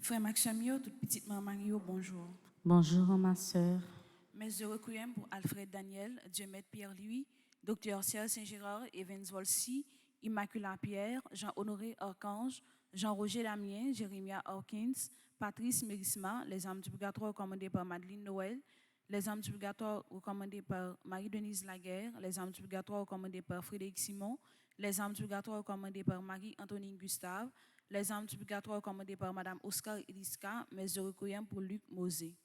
Frère Maximio, toute petite maman Mario, bonjour. Bonjour ma sœur. Mes heureux requiem pour Alfred Daniel, Dieu-Maître Pierre-Louis, Docteur Serge Saint-Gérard, Evans Volsi, Immaculata Pierre, Jean-Honoré Archange, Jean-Roger Damien, Jérémia Hawkins, Patrice Mérisma, les âmes du purgatoire recommandées par Madeleine Noël, les âmes du purgatoire recommandées par Marie-Denise Laguerre, les âmes du purgatoire recommandées par Frédéric Simon, les âmes du purgatoire recommandées par Marie-Antonine Gustave, les âmes du purgatoire recommandées par Madame Oscar Eliska, mes heureux requiem pour Luc Mosé.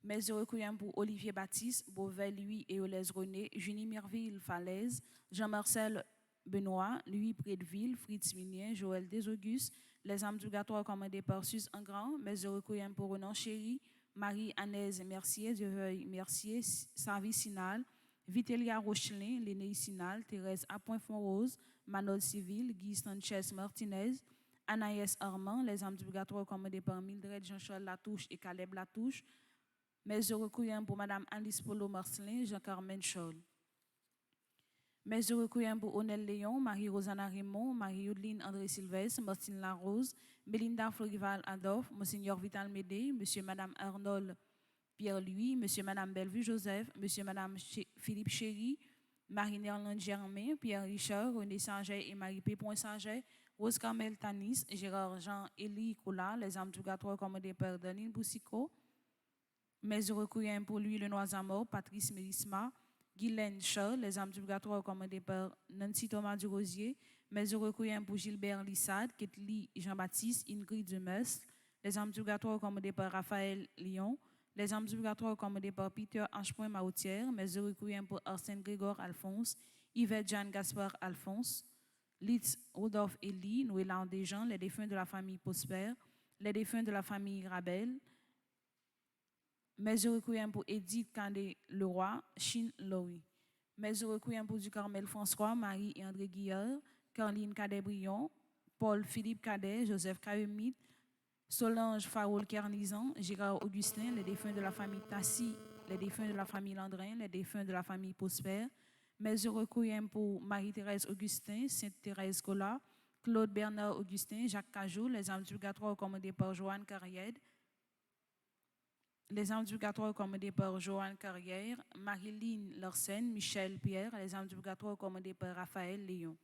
Mes heureux requiem pour Olivier Baptiste, Beauvais Louis et Olaise René, Junie Merville Falaise, Jean-Marcel Benoît, Louis Prédeville, Fritz Minien, Joël Desauguste, les âmes du purgatoire recommandées par Suze Engrand, mes heureux requiem pour Renan Chéry, Marie-Anaise Mercier, Dieu-Veuille Mercier, Savi Sinal, Vitelia Rochelin, Léné Sinal, Thérèse Appoint-Fonrose, Manol Civil, Guy Sanchez Martinez, Anaïs Armand, les âmes du purgatoire recommandées par Mildred Jean-Charles Latouche et Caleb Latouche, mes heureux requiem pour Madame Alice Polo Marcelin, Jean-Carmen Scholl. Mes heureux requiem pour Onel Léon, Marie-Rosanna Raymond, Marie-Yodeline André Sylvestre, Martine Larose, Belinda Florival Adolphe, Monseigneur Vital Médé, Monsieur et Madame Arnold Pierre-Louis, Monsieur et Madame Bellevue Joseph, Monsieur et Madame Philippe Chéry, Marie-Nerland Germain, Pierre Richard, René Saget et Marie Pépon Saget, Rose Carmel Tanis, Gérard Jean-Élie Coula, les âmes du purgatoire commandées par Danine Boussico. Mes heureux requiem pour lui, le Noisamor, Patrice Mérisma, Guylaine Charles, les âmes du purgatoire commandées par Nancy Thomas du Rosier. Mes heureux requiem pour Gilbert Lissade, Ketli Jean-Baptiste, Ingrid Demesle, les âmes du purgatoire commandées par Raphaël Lyon. Les âmes du purgatoire commandées par Peter H. Mautière. Mes heureux requiem pour Arsène Grégor Alphonse, Yvette Jeanne Gaspard Alphonse, Litz Rodolphe Elie, Noélan Desjans, les défunts de la famille Prosper, les défunts de la famille Rabel. Mes heureux requiem pour Edith Candé Leroy, Chine Louis. Mes heureux requiem pour du Carmel François, Marie et André Guillard, Caroline Cadet-Brion, Paul Philippe Cadet, Joseph Caemit, Solange Faroul Kernizan, Gérard Augustin, les défunts de la famille Tassi, les défunts de la famille Landrin, les défunts de la famille Prosper. Mes heureux requiem pour Marie-Thérèse Augustin, Sainte-Thérèse Collat, Claude Bernard Augustin, Jacques Cajou, les âmes du purgatoire recommandées par Joanne Carrière. Les âmes du purgatoire recommandées par Joanne Carrière, Marilyn Larsen, Michel Pierre, les âmes du purgatoire recommandées par Raphaël Léon.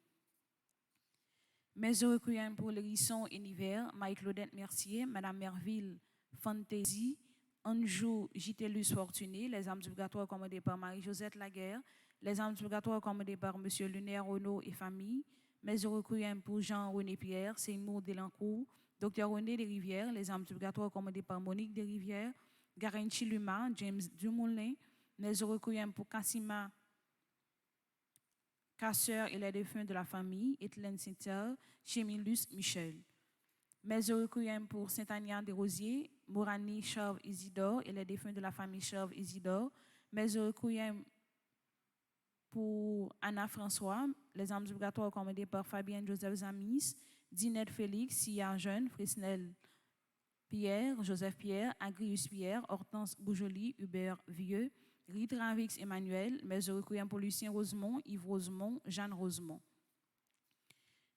Mes heureux requiem pour l'hérisson Univers, Marie-Claudette Mercier, Madame Merville Fantasy, Anjou Gitellus Fortuné, les âmes du purgatoire recommandées par Marie-Josette Laguerre, les âmes du purgatoire recommandées par Monsieur Lunaire Renaud et famille. Mes heureux requiem pour Jean-René Pierre, Seymour Delancourt, Docteur René Desrivières, les âmes du purgatoire recommandées par Monique Desrivières, Garine Chiluma, James Dumoulin, mes heureux requiem pour Cassima Casseur et les défunts de la famille, Étienne Saint-Pierre, Chémilus Michel. Mes heureux requiem pour Saint-Agnan des Rosiers, Morani Chauve Isidore et les défunts de la famille Chauve Isidore. Mes heureux requiem pour Anna François, les âmes du purgatoire recommandées par Fabienne Joseph Zamis, Dinette Félix, Sia Jeune, Frisnel Pierre, Joseph Pierre, Agrius Pierre, Hortense Boujoli, Hubert Vieux, Rite Ravix Emmanuel, mes heureux requiem pour Lucien Rosemont, Yves Rosemont, Jeanne Rosemont.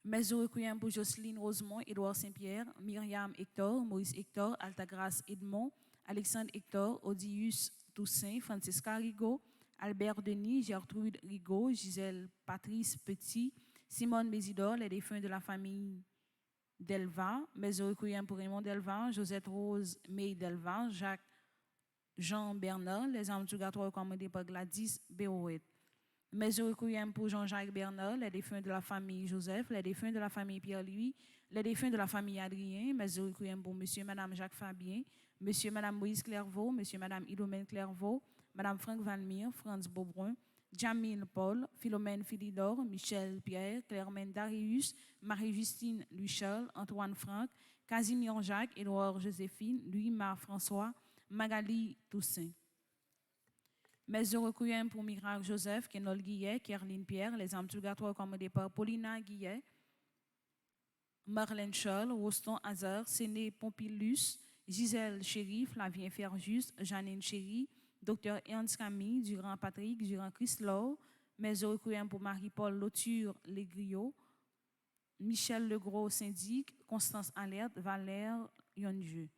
Mes heureux requiem pour Jocelyne Rosemont, Édouard Saint-Pierre, Myriam Hector, Maurice Hector, Altagrace Edmond, Alexandre Hector, Odius Toussaint, Francisca Rigaud, Albert Denis, Gertrude Rigaud, Gisèle Patrice Petit, Simone Bézidor, les défunts de la famille Delva, mes heureux requiem pour Raymond Delva, Josette Rose May Delva, Jacques Jean Bernard, les âmes du purgatoire recommandées par Gladys Bérouet. Mes heureux requiem pour Jean-Jacques Bernard, les défunts de la famille Joseph, les défunts de la famille Pierre-Louis, les défunts de la famille Adrien, mes heureux requiem pour Monsieur et Madame Jacques Fabien, Monsieur et Madame Moïse Clairvaux, Monsieur et Madame Ilomène Clairvaux, Madame Franck Valmire, Franz Beaubrun, Jamil Paul, Philomène Philidor, Michel Pierre, Clermaine Darius, Marie-Justine Louis-Charles, Antoine Franck, Casimir Jacques, Édouard Joséphine, Louis-Marc François, Magali Toussaint. Mes heureux requiem pour Miracle Joseph, Kenol Guillet, Kerline Pierre, les âmes du purgatoire recommandées par Paulina Guillet, Marlène Charles, Roston Hazard, Séné Pompilus, Gisèle Chéry, Flavien Ferjus, Janine Chéry, Dr. Ernst Camille, Durand Patrick, Durand Chrislaw, mes heureux requiem pour Marie-Paul Lauture Legrio, Michel Legros syndic, Constance Alerte, Valère yon Dieu.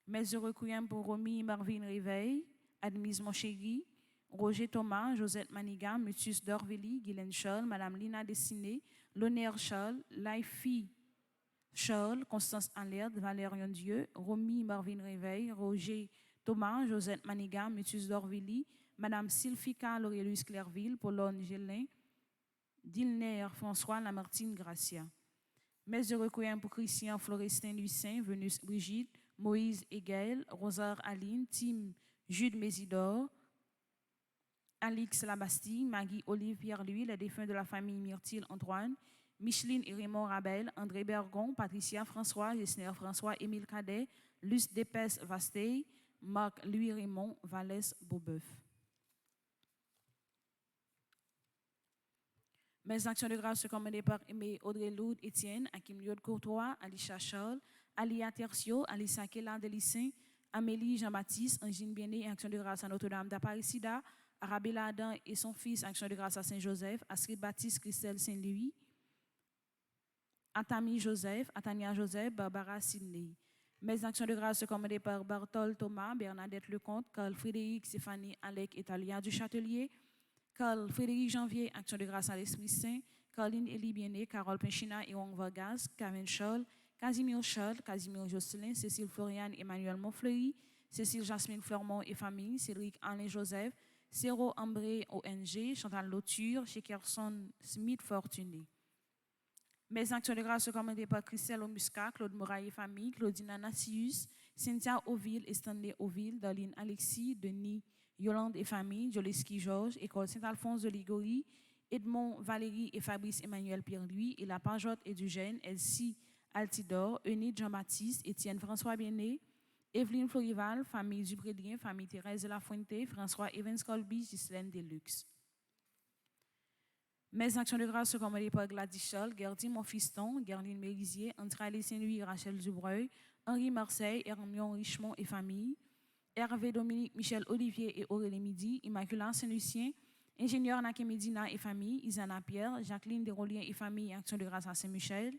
Mes requiem pour Romy Marvin Réveil, Admise Monchégui, Roger Thomas, Josette Maniga, Mutus Dorveli, Guylaine Scholl, Madame Lina Dessiné, Loner Scholl, Laifi Scholl, Constance Anlerde, Valérian Dieu, Romy Marvin Réveil, Roger Thomas, Josette Maniga, Mutus Dorveli, Madame Sylphika Laurelius Clairville, Paulone Gélin, Dilner François Lamartine Gracia. Mes de requiem pour Christian Florestin Lucin, Venus Brigitte, Moïse Egel, Rosard Aline, Tim Jude Mésidor, Alix Labastille, Maggie Olive Pierre-Louis, les défunts de la famille Myrtille Antoine, Micheline et Raymond Rabel, André Bergon, Patricia François, Gessner François, Émile Cadet, Luce Dépès Vastey, Marc Louis Raymond, Vallès Beaubeuf. Mes actions de grâce sont commandées par Aimé Audrey Loud Étienne, Hakim Liot Courtois, Alicia Charles, Alia Tertio, Alissa Kélan Delissin, Amélie Jean-Baptiste, Angine Bien-Né, Action de grâce à Notre-Dame d'Aparicida, Arabella Adam et son fils, Action de grâce à Saint-Joseph, Astrid Baptiste, Christelle Saint-Louis, Atami Joseph, Atania Joseph, Barbara Sidney. Mes actions de grâce sont commandées par Bartol Thomas, Bernadette Lecomte, Carl Frédéric, Stéphanie Alec et Talia du Châtelier, Carl Frédéric Janvier, Action de grâce à l'Esprit Saint, Caroline Elie Bien-Né, Carole Pinchina et Wong Vargas, Karen Scholl, Casimir Scholl, Casimir Jocelyn, Cécile Floriane, Emmanuel Montfleury, Cécile Jasmine Fleurmont et famille, Cédric Alain Joseph, Céro Ambré ONG, Chantal Lauture, Shekerson Smith Fortuné. Mes actions de grâce sont commandées par Christelle Omusca, Claude Moraille et famille, Claudina Nassius, Cynthia Oville et Stanley Oville, Darlene Alexis, Denis Yolande et famille, Joleski Georges, École Saint-Alphonse de Ligorie, Edmond Valérie et Fabrice Emmanuel Pierre-Louis, et la Pajotte et Dugène, Elsie Altidor, Eunide Jean-Baptiste, Étienne François Bien-Né, Evelyne Florival, famille Duprédien, famille Thérèse de la Fuente, François Evans Colby, Ghislaine Deluxe. Mes actions de grâce sont commandées par Gladys Scholl, Gerdy Monfiston, Gerline Mérisier, Antralie Saint-Louis, Rachel Dubreuil, Henri Marseille, Hermion Richemont et famille, Hervé Dominique, Michel Olivier et Aurélie Midi, Immaculat Saint-Lucien, ingénieur Naké Medina et famille, Isana Pierre, Jacqueline Desroliens et famille, Action de grâce à Saint-Michel,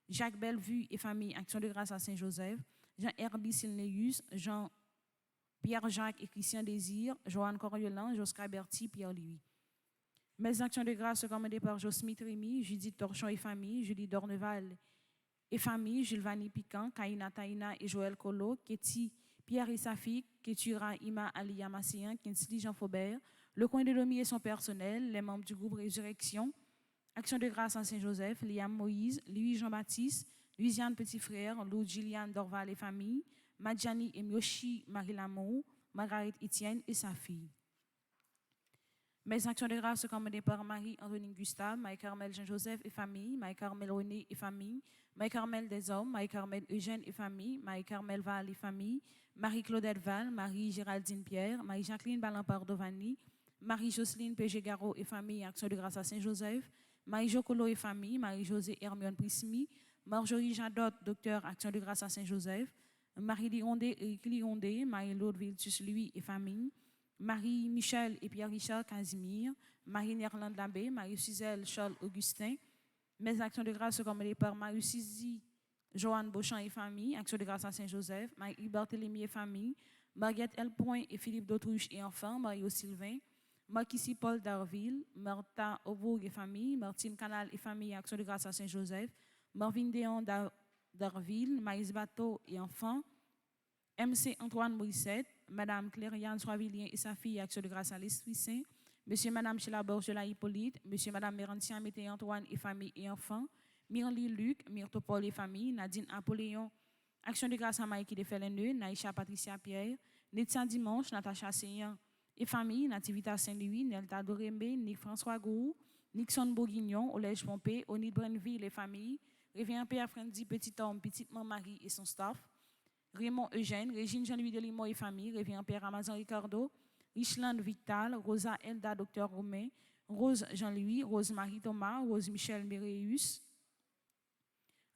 Jacques Bellevue et famille, Action de grâce à Saint-Joseph, Jean-Herbie Silneus, Jean-Pierre-Jacques et Christian Désir, Joanne Coriolan, Josca Berti, Pierre-Louis. Mes actions de grâce sont commandées par Josmith Rémy, Judith Torchon et famille, Julie Dorneval et famille, Jules Vanny Piquant, Kaina Taina et Joël Colo, Ketty Pierre et Safi, Ketura Ima Aliya Massian, Kinsley Jean Faubert, le coin de Lomi et son personnel, les membres du groupe Résurrection, Action de grâce à Saint-Joseph, Liam Moïse, Louis Jean-Baptiste, Louisiane Petit Frère, Lou Gillian Dorval et famille, Madjani et Myoshi Marie Lamour, Margaret Etienne et sa fille. Mes actions de grâce sont commandées par Marie-Antoine Gustave, Marie-Carmel Jean-Joseph et famille, Marie-Carmel René et famille, Marie-Carmel Deshommes, Marie-Carmel Eugène et famille, Marie-Carmel Val et famille, Marie-Claudette Val, Marie-Géraldine Pierre, Marie-Jacqueline Balampard Dovani, Marie-Jocelyne P.G. Garot et famille, Action de grâce à Saint-Joseph, Marie-Jocolo et famille, Marie-Josée Hermione Prismi, Marjorie Jadot, docteur, Action de grâce à Saint-Joseph, Marie-Lirondé, Éric Lirondé, Marie-Laude Viltus Louis et famille, Marie-Michel et Pierre-Richard Casimir, Marie-Nerlande Labbé, Marie-Suzelle Charles Augustin. Mes actions de grâce sont commandées par Marie-Suzy Joanne Beauchamp et famille, Action de grâce à Saint-Joseph, Marie-Barthélemy et famille, Marguerite L. Point et Philippe d'Autruche et enfants, Mario Sylvain, Marquis Paul Darville, Martha Aubourg et famille, Martine Canal et famille, Action de grâce à Saint-Joseph, Marvin Déon Darville, Maïs Bateau et enfants, MC Antoine Morissette, Madame Claire-Yann Soivillien et sa fille, Action de grâce à l'Esprit Saint, Monsieur et Madame Sheila Borgela Hippolyte, Monsieur et Madame Mérantian Mété Antoine et famille et enfants, Mirly Luc, Myrtopole et famille, Nadine Apoléon, Action de grâce à Maïki de Felleneux, Naïcha Patricia Pierre, Nettia Dimanche, Natacha Seyan et famille, Nativita Saint-Louis, Nelta Dorembe, Nick François Gou, Nixon Bourguignon, Olège Pompé, Onid Brenville et famille, Révérend Pierre Frendi, Petit Homme, Petite Marie et son staff, Raymond Eugène, Régine Jean-Louis Delimo et famille, Révérend Pierre Amazon Ricardo, Richland Vital, Rosa Elda, Docteur Romain, Rose Jean-Louis, Rose Marie Thomas, Rose Michel Méréus,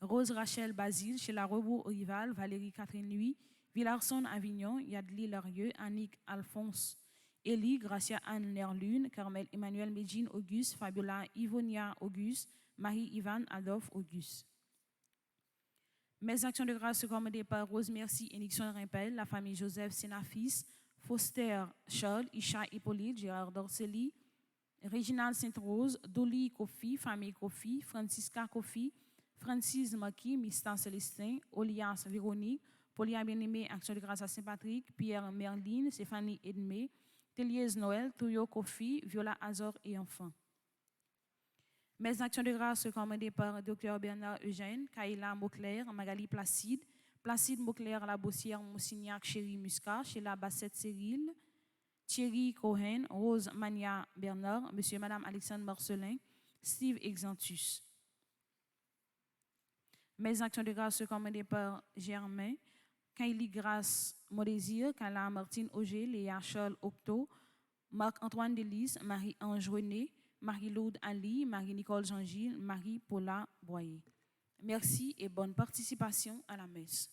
Rose Rachel Basile, Sheila Rebourg Rival, Valérie Catherine Louis, Villarson Avignon, Yadli Larieux, Annick Alphonse Elie, Gracia Anne Nerlune, Carmel Emmanuel Medjine Auguste, Fabiola Ivonia Auguste, Marie Ivan Adolphe Auguste. Mes actions de grâce recommandées par Rose Merci et Nixon Rimpel, la famille Joseph Sénafis, Foster Charles, Isha Hippolyte, Gérard Dorceli, Réginald Sainte-Rose, Dolly Kofi, famille Kofi, Francisca Kofi, Francis Maki, Mista Célestin, Olias Véronique, Paulia Bien-Aimé, Action de grâce à Saint-Patrick, Pierre Merline, Stéphanie Edmé, Téliez Noël, Touyo Kofi, Viola Azor et enfants. Mes actions de grâce recommandées par Dr Bernard Eugène, Kaila Mauclair, Magali Placide, Placide Mauclair, La Bossière, Monsignac, Chéri Muscat, Sheila Bassette Cyril, Thierry Cohen, Rose Mania Bernard, Monsieur et Madame Alexandre Marcelin, Steve Exantus. Mes actions de grâce recommandées par Germain, Kylie Grace Modésir, Kala Martine Auger, Léa Charles Octo, Marc-Antoine Delis, Marie-Ange René, Marie-Laude Ali, Marie-Nicole Jean-Gilles, Marie-Paula Boyer. Merci et bonne participation à la messe.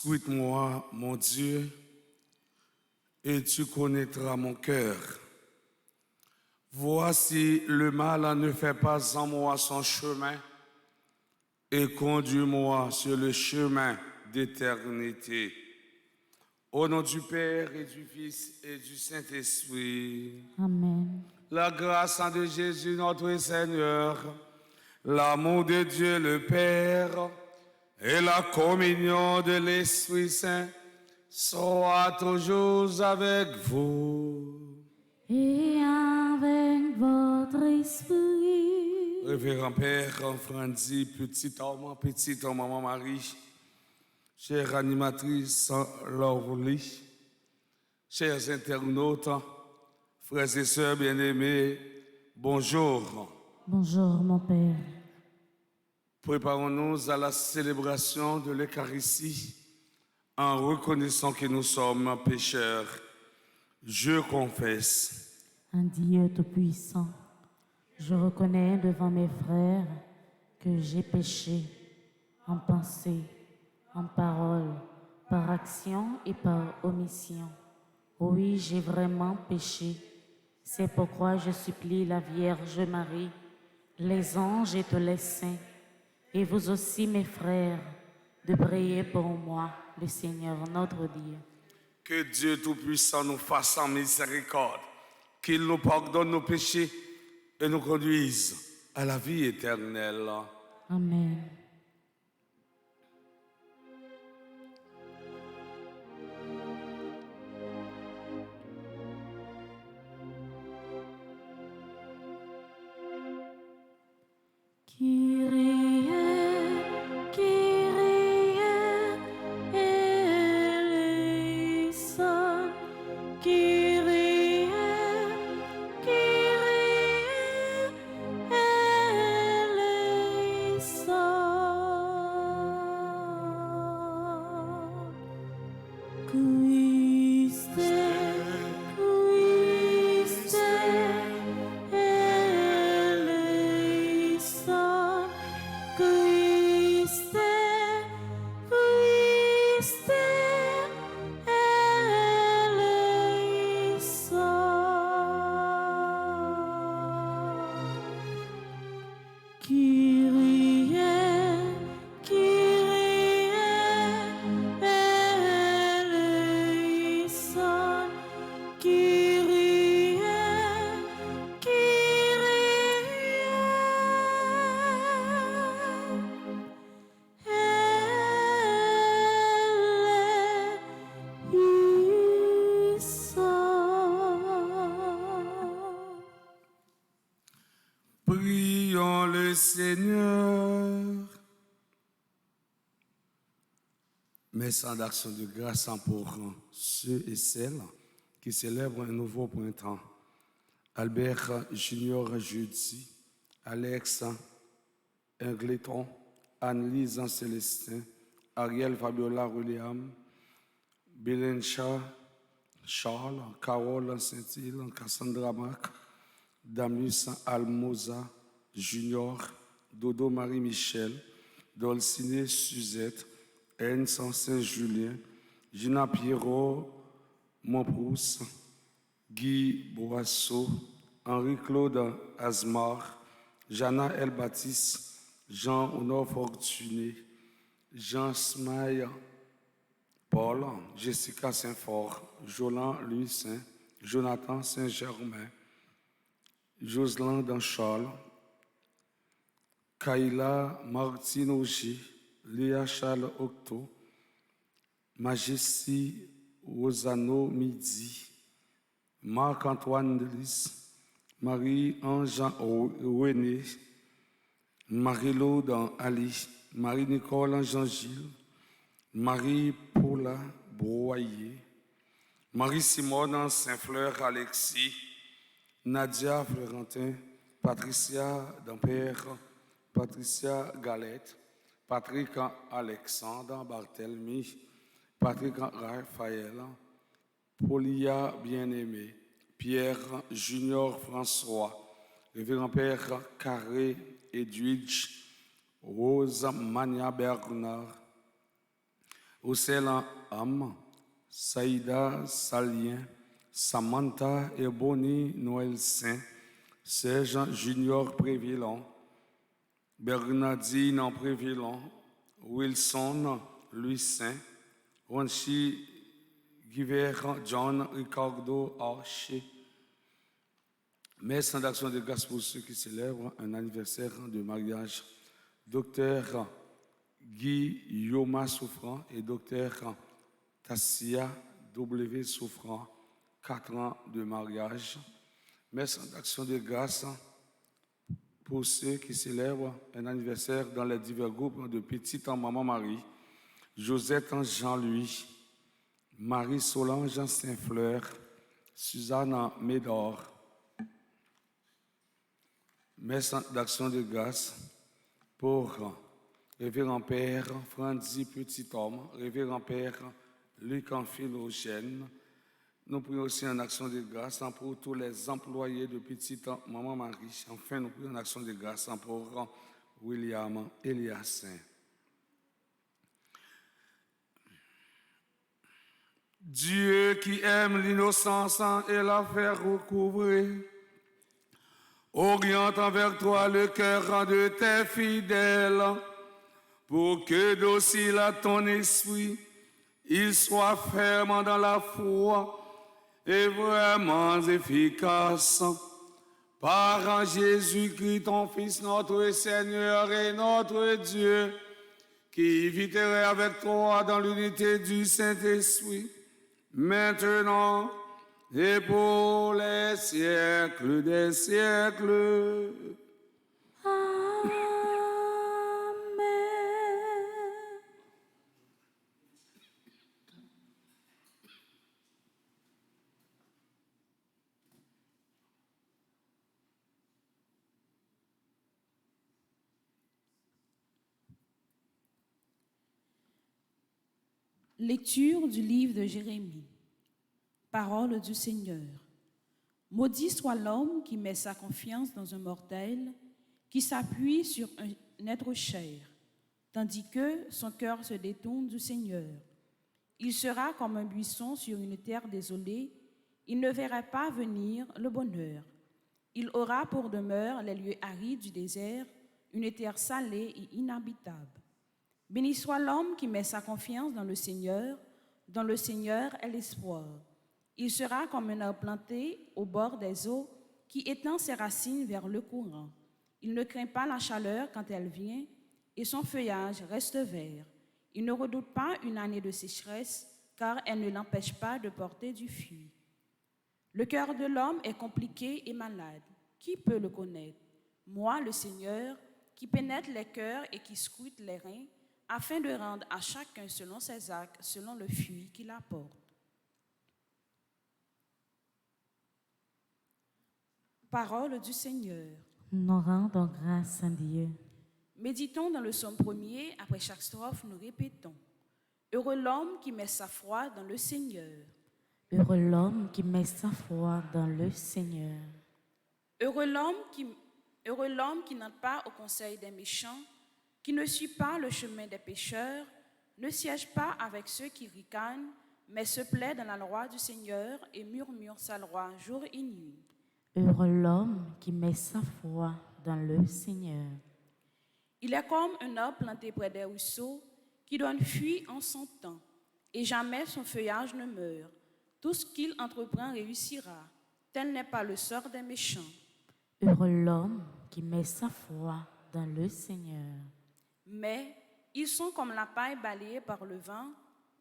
Scrute-moi, mon Dieu, et tu connaîtras mon cœur. Vois si le mal ne fait pas en moi son chemin, et conduis-moi sur le chemin d'éternité. Au nom du Père et du Fils et du Saint-Esprit. Amen. La grâce de Jésus notre Seigneur, l'amour de Dieu le Père et la communion de l'Esprit Saint soient toujours avec vous. Et avec votre esprit. Révérend Père Frandy, petite maman Marie, chère animatrice Laurelie, chers internautes, frères et sœurs bien-aimés, bonjour. Bonjour, mon Père. Préparons-nous à la célébration de l'Eucharistie en reconnaissant que nous sommes pécheurs. Je confesse. Un Dieu tout-puissant, je reconnais devant mes frères que j'ai péché en pensée, en parole, par action et par omission. Oui, j'ai vraiment péché. C'est pourquoi je supplie la Vierge Marie, les anges et tous les saints, et vous aussi, mes frères, de prier pour moi, le Seigneur notre Dieu. Que Dieu Tout-Puissant nous fasse en miséricorde, qu'il nous pardonne nos péchés et nous conduise à la vie éternelle. Amen. Kyrie, Kyrie, eleison. Kyrie, Kyrie, eleison. Christe, Christe, eleison. Christe, Christe, eleison. Kyrie, Kyrie, eleison. Kyrie, eleison. Prions le Seigneur. Messe d'action de grâce pour ceux et celles qui célèbrent un nouveau printemps. Albert Junior Jeudi, Alex Ingleton, Anne-Lise Célestin, Ariel Fabiola William, Belencha Charles, Carole Saint-Île, Cassandra Mac, Damus Almoza Junior, Dodo Marie-Michel, Dolcine Suzette, Anne Saint-Julien, Gina Pierrot Montprousse, Guy Boisseau, Henri-Claude Asmar, Jana El Baptiste, Jean-Honor Fortuné, Jean Smaille Paul, Jessica Saint-Fort, Jolan Louis Saint, Jonathan Saint-Germain, Jocelyn Danchal, Kaila Martine Auger, Léa Charles Octo, Majesty Rosano Midi, Marc-Antoine Delis, Marie-Ange René, Marie-Laude Ali, Marie-Nicole Jean-Gilles, Marie-Paula Broyer, Marie-Simone Saint-Fleur Alexis, Nadia Florentin, Patricia Dampère, Patricia Galette, Patrick Alexandre Barthélemy, Patrick Raphaël, Paulia Bien-Aimé, Pierre Junior François, Révérend Père Carré Edwidge, Rose Mania Bernard, Océlan Am, Saïda Salien, Samantha et Bonnie Noël Saint, Serge Junior Prévillon, Bernardine Prévillon, Wilson Louis Saint, Ronchi Guiver John Ricardo Archer. Messe d'action de grâce pour ceux qui célèbrent un anniversaire de mariage. Docteur Guy Yoma Souffrant et docteur Tassia W. Souffrant, 4 ans de mariage. Messe d'action de grâce pour ceux qui célèbrent un anniversaire dans les divers groupes de Petite Maman Marie, Josette Jean-Louis, Marie Solange Saint-Fleur, Suzanne Médor. Messe d'action de grâce pour Révérend Père Franzi Petit-Homme, Révérend Père Luc Philogène. Nous prions aussi en action de grâce pour tous les employés de Petite Maman Marie. Enfin, nous prions en action de grâce pour William Eliassin. Dieu qui aime l'innocence et la faire recouvrer, oriente envers toi le cœur de tes fidèles, pour que docile à ton esprit, il soit ferme dans la foi et vraiment efficace. Par Jésus-Christ, ton Fils, notre Seigneur et notre Dieu, qui vivrait avec toi dans l'unité du Saint-Esprit, maintenant et pour les siècles des siècles. Amen. Lecture du livre de Jérémie. Parole du Seigneur. Maudit soit l'homme qui met sa confiance dans un mortel, qui s'appuie sur un être chair, tandis que son cœur se détourne du Seigneur. Il sera comme un buisson sur une terre désolée, il ne verra pas venir le bonheur. Il aura pour demeure les lieux arides du désert, une terre salée et inhabitable. Béni soit l'homme qui met sa confiance dans le Seigneur est l'espoir. Il sera comme un arbre planté au bord des eaux qui étend ses racines vers le courant. Il ne craint pas la chaleur quand elle vient et son feuillage reste vert. Il ne redoute pas une année de sécheresse car elle ne l'empêche pas de porter du fruit. Le cœur de l'homme est compliqué et malade. Qui peut le connaître? Moi, le Seigneur, qui pénètre les cœurs et qui scrute les reins, afin de rendre à chacun selon ses actes, selon le fruit qu'il apporte. Parole du Seigneur. Nous rendons grâce à Dieu. Méditons dans le psaume 1er, après chaque strophe, nous répétons. Heureux l'homme qui met sa foi dans le Seigneur. Heureux l'homme qui met sa foi dans le Seigneur. Heureux l'homme qui n'entre pas au conseil des méchants, qui ne suit pas le chemin des pécheurs, ne siège pas avec ceux qui ricanent, mais se plaît dans la loi du Seigneur et murmure sa loi jour et nuit. Heureux l'homme qui met sa foi dans le Seigneur. Il est comme un arbre planté près des ruisseaux, qui donne fruit en son temps, et jamais son feuillage ne meurt. Tout ce qu'il entreprend réussira. Tel n'est pas le sort des méchants. Heureux l'homme qui met sa foi dans le Seigneur. Mais ils sont comme la paille balayée par le vent.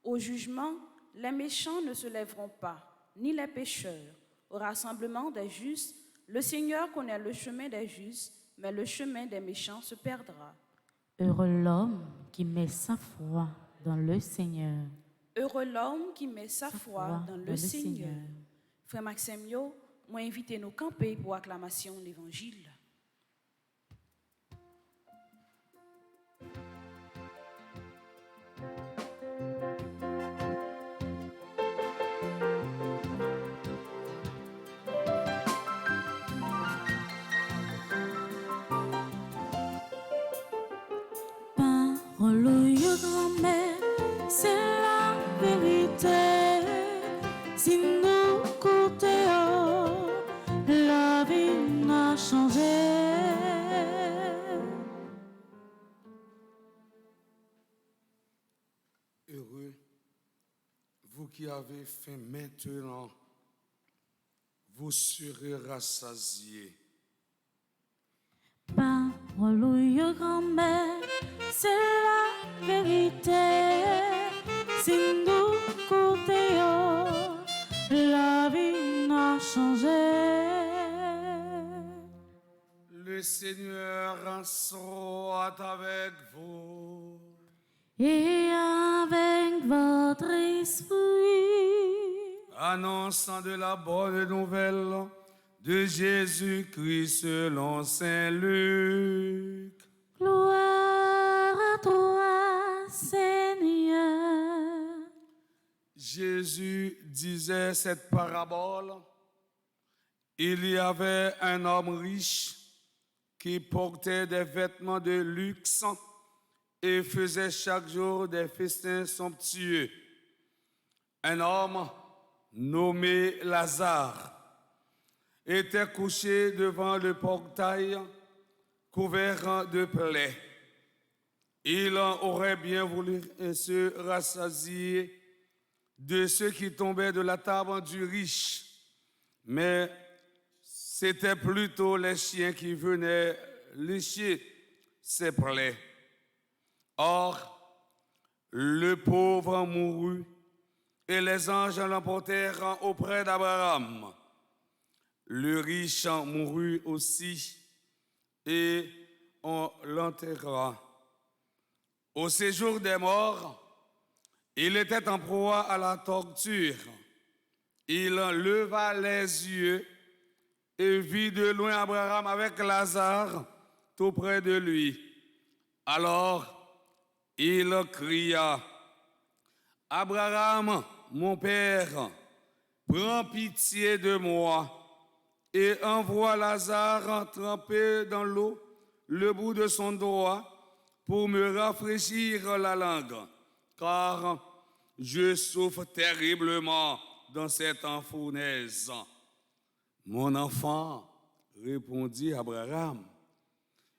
Au jugement, les méchants ne se lèveront pas, ni les pécheurs. Au rassemblement des justes, le Seigneur connaît le chemin des justes, mais le chemin des méchants se perdra. Heureux l'homme qui met sa foi dans le Seigneur. Heureux l'homme qui met sa foi dans le Seigneur. Frère Maxime Yo, moi invitez nous camper pour acclamation de l'Évangile. Parole, grand-mère, c'est n'a changé. Heureux, vous qui avez faim maintenant, vous serez rassasiés. Parole grand-mère, c'est la vérité. Si nous côtéons, la vie n'a changé. Le Seigneur soit avec vous. Et avec votre esprit. Annonçant de la bonne nouvelle de Jésus-Christ selon Saint Luc. Gloire à toi, Seigneur. Jésus disait cette parabole. Il y avait un homme riche qui portait des vêtements de luxe et faisait chaque jour des festins somptueux. Un homme nommé Lazare était couché devant le portail, couvert de plaies. Il aurait bien voulu se rassasier de ceux qui tombaient de la table du riche, mais c'était plutôt les chiens qui venaient lécher ses plaies. Or, le pauvre mourut et les anges l'emportèrent auprès d'Abraham. Le riche mourut aussi et on l'enterra. Au séjour des morts, il était en proie à la torture. Il leva les yeux et vit de loin Abraham avec Lazare tout près de lui. Alors, il cria, « Abraham, mon père, prends pitié de moi et envoie Lazare tremper dans l'eau le bout de son doigt pour me rafraîchir la langue, car je souffre terriblement dans cette enfournaise. » Mon enfant, répondit Abraham,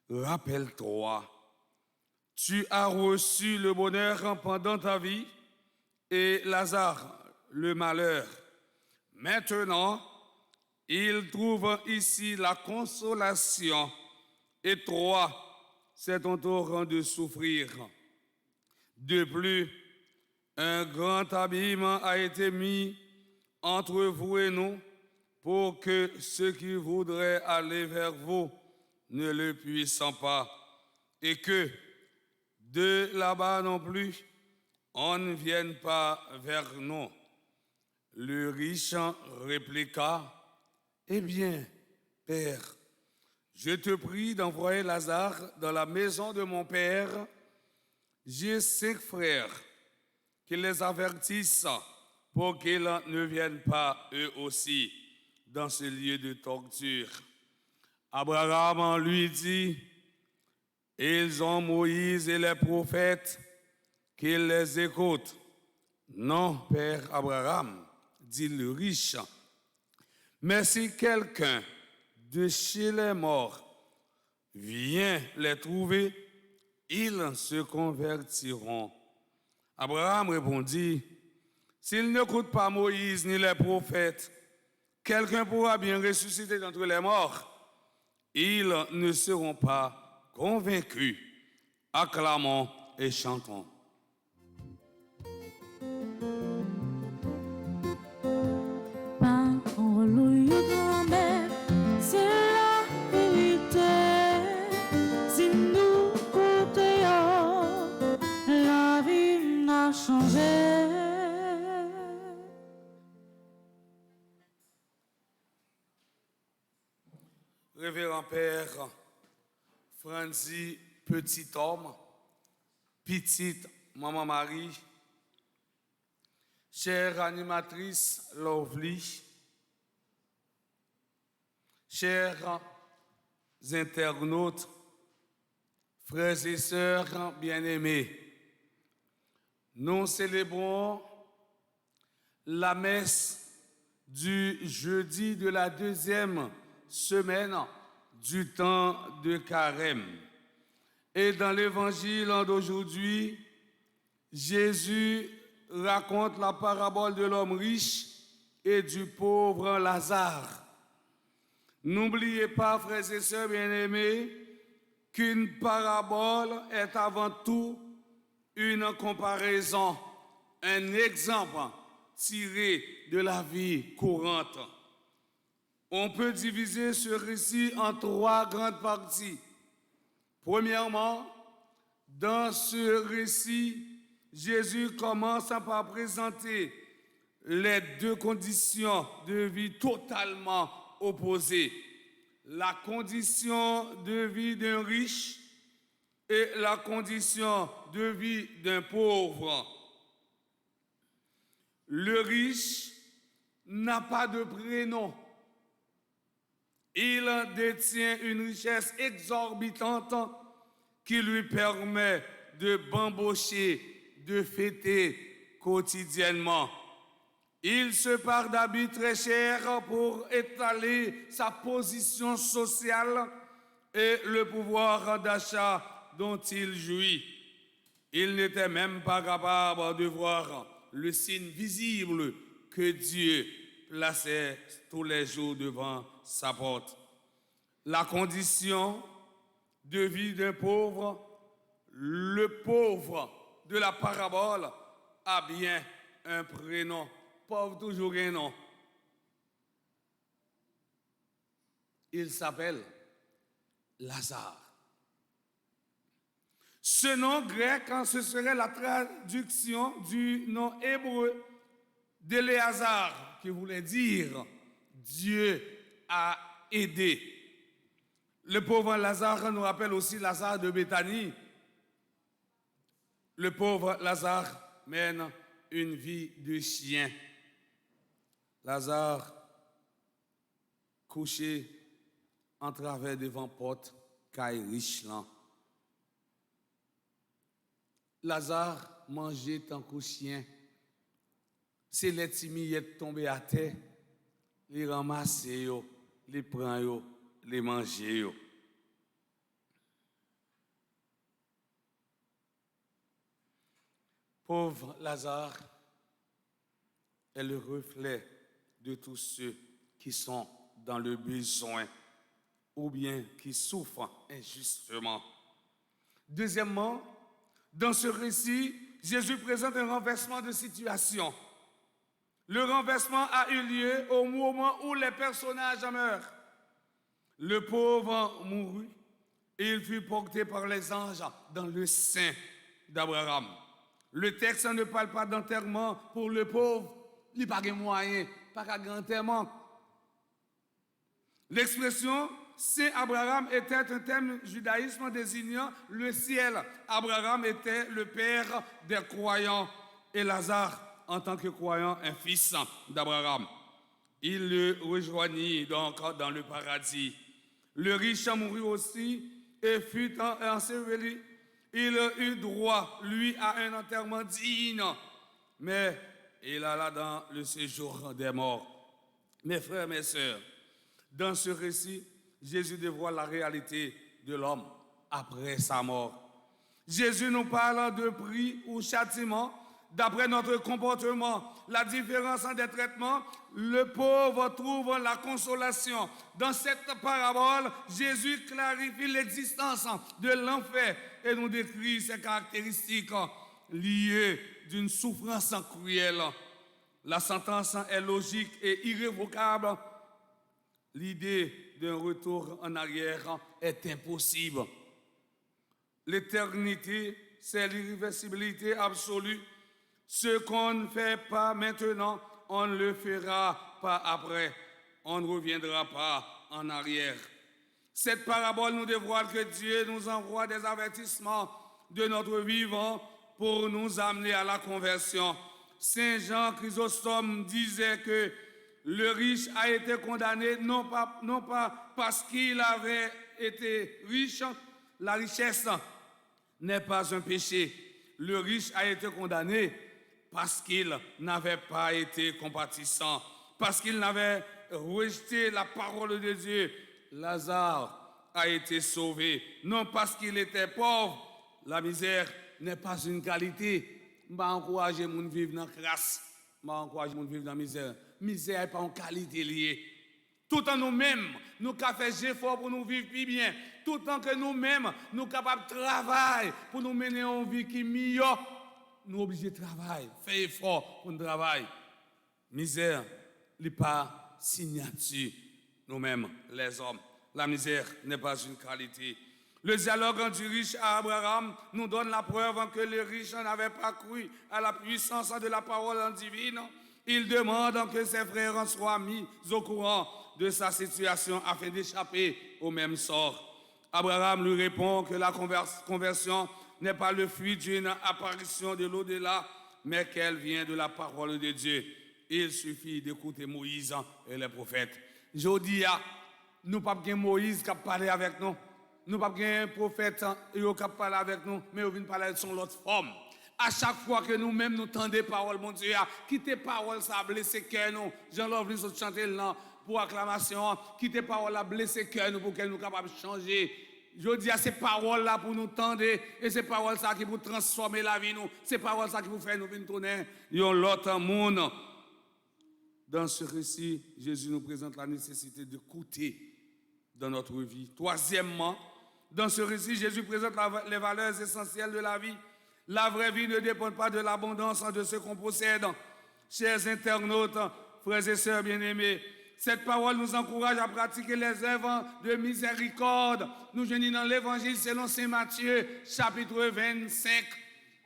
rappelle-toi, tu as reçu le bonheur pendant ta vie et Lazare le malheur. Maintenant, il trouve ici la consolation et toi, c'est ton tour de souffrir. De plus, un grand abîme a été mis entre vous et nous pour que ceux qui voudraient aller vers vous ne le puissent pas et que de là-bas non plus, on ne vienne pas vers nous. Le riche répliqua, « Eh bien, Père, je te prie d'envoyer Lazare dans la maison de mon père. J'ai 5 frères qui les avertissent pour qu'ils ne viennent pas eux aussi dans ce lieu de torture. » Abraham lui dit, « Ils ont Moïse et les prophètes, qu'ils les écoutent. » « Non, Père Abraham, dit le riche, mais si quelqu'un de chez les morts vient les trouver, ils se convertiront. » Abraham répondit, « S'ils n'écoutent pas Moïse ni les prophètes, quelqu'un pourra bien ressusciter d'entre les morts. Ils ne seront pas convaincus. Acclamons et chantons. Révérend Père Franzi Petit Homme, petite Maman Marie, chère animatrice Lovely, chers internautes, frères et sœurs bien-aimés, nous célébrons la messe du jeudi de la 2e semaine du temps de Carême. Et dans l'évangile d'aujourd'hui, Jésus raconte la parabole de l'homme riche et du pauvre Lazare. N'oubliez pas, frères et sœurs bien-aimés, qu'une parabole est avant tout une comparaison, un exemple tiré de la vie courante. On peut diviser ce récit en 3 grandes parties. Premièrement, dans ce récit, Jésus commence par présenter les 2 conditions de vie totalement opposées. La condition de vie d'un riche et la condition de vie d'un pauvre. Le riche n'a pas de prénom. Il détient une richesse exorbitante qui lui permet de bambocher, de fêter quotidiennement. Il se part d'habits très chers pour étaler sa position sociale et le pouvoir d'achat dont il jouit. Il n'était même pas capable de voir le signe visible que Dieu plaçait tous les jours devant sa porte. La condition de vie d'un pauvre, le pauvre de la parabole a bien un prénom. Pauvre toujours un nom. Il s'appelle Lazare. Ce nom grec, ce serait la traduction du nom hébreu d'Éléazar, qui voulait dire Dieu a aidé. Le pauvre Lazare nous rappelle aussi Lazare de Béthanie. Le pauvre Lazare mène une vie de chien. Lazare couché en travers devant porte caille riche là. Lazare mangeait tant que chien. C'est les timillettes tombées à terre, les ramasser, les prendre, les manger. Pauvre Lazare est le reflet de tous ceux qui sont dans le besoin ou bien qui souffrent injustement. Deuxièmement, dans ce récit, Jésus présente un renversement de situation. Le renversement a eu lieu au moment où les personnages meurent. Le pauvre mourut et il fut porté par les anges dans le sein d'Abraham. Le texte ne parle pas d'enterrement pour le pauvre. Il n'y a pas de moyen, pas d'enterrement. L'expression Saint Abraham était un terme judaïsme désignant le ciel. Abraham était le père des croyants et Lazare, en tant que croyant, un fils d'Abraham. Il le rejoignit donc dans le paradis. Le riche mourut aussi et fut enseveli. Il eut droit, lui, à un enterrement digne, mais il alla dans le séjour des morts. Mes frères, mes sœurs, dans ce récit, Jésus dévoile la réalité de l'homme après sa mort. Jésus nous parle de prix ou châtiment d'après notre comportement. La différence des traitements, le pauvre trouve la consolation. Dans cette parabole, Jésus clarifie l'existence de l'enfer et nous décrit ses caractéristiques liées d'une souffrance cruelle. La sentence est logique et irrévocable. L'idée d'un retour en arrière est impossible. L'éternité, c'est l'irréversibilité absolue. Ce qu'on ne fait pas maintenant, on ne le fera pas après. On ne reviendra pas en arrière. Cette parabole nous dévoile que Dieu nous envoie des avertissements de notre vivant pour nous amener à la conversion. Saint Jean Chrysostome disait que le riche a été condamné non pas parce qu'il avait été riche, la richesse n'est pas un péché. Le riche a été condamné parce qu'il n'avait pas été compatissant, parce qu'il n'avait rejeté la parole de Dieu. Lazare a été sauvé, non parce qu'il était pauvre. La misère n'est pas une qualité. Je vais encourager les gens à vivre dans la crasse. Je vais encourager les gens à vivre dans la misère. La misère n'est pas une qualité liée. Tout en nous-mêmes, nous avons fait effort pour nous vivre plus bien. Tout en que nous-mêmes, nous sommes capables de travailler pour nous mener une vie qui est meilleure. Nous sommes obligés de travailler, faire effort pour nous travailler. Misère n'est pas signature, nous-mêmes, les hommes. La misère n'est pas une qualité. Le dialogue du riche à Abraham nous donne la preuve que le riche n'avait pas cru à la puissance de la parole divine. Il demande que ses frères soient mis au courant de sa situation afin d'échapper au même sort. Abraham lui répond que la conversion n'est pas le fruit d'une apparition de l'au-delà, mais qu'elle vient de la parole de Dieu. Il suffit d'écouter Moïse et les prophètes. Je dis, nous n'avons pas Moïse qui a parlé avec nous. Nous n'avons pas un prophète qui a parlé avec nous, mais nous venons parler de son autre forme. À chaque fois que nous-mêmes nous tendons des paroles, mon Dieu, quittez parole, ça a blessé cœur nous. Jean-Lovely nous chanter là pour acclamation. Quittez parole, ça a blessé cœur nous pour qu'elle nous capables de changer. Je dis à ces paroles-là pour nous tendre, et ces paroles-là qui vous transformer la vie, nous. Ces paroles-là qui vous font nous venir tourner. Il y a l'autre monde. Dans ce récit, Jésus nous présente la nécessité de coûter dans notre vie. Troisièmement, dans ce récit, Jésus présente les valeurs essentielles de la vie. La vraie vie ne dépend pas de l'abondance de ce qu'on possède. Chers internautes, frères et sœurs bien-aimés, cette parole nous encourage à pratiquer les œuvres de miséricorde. Nous venons dans l'évangile selon Saint Matthieu, chapitre 25.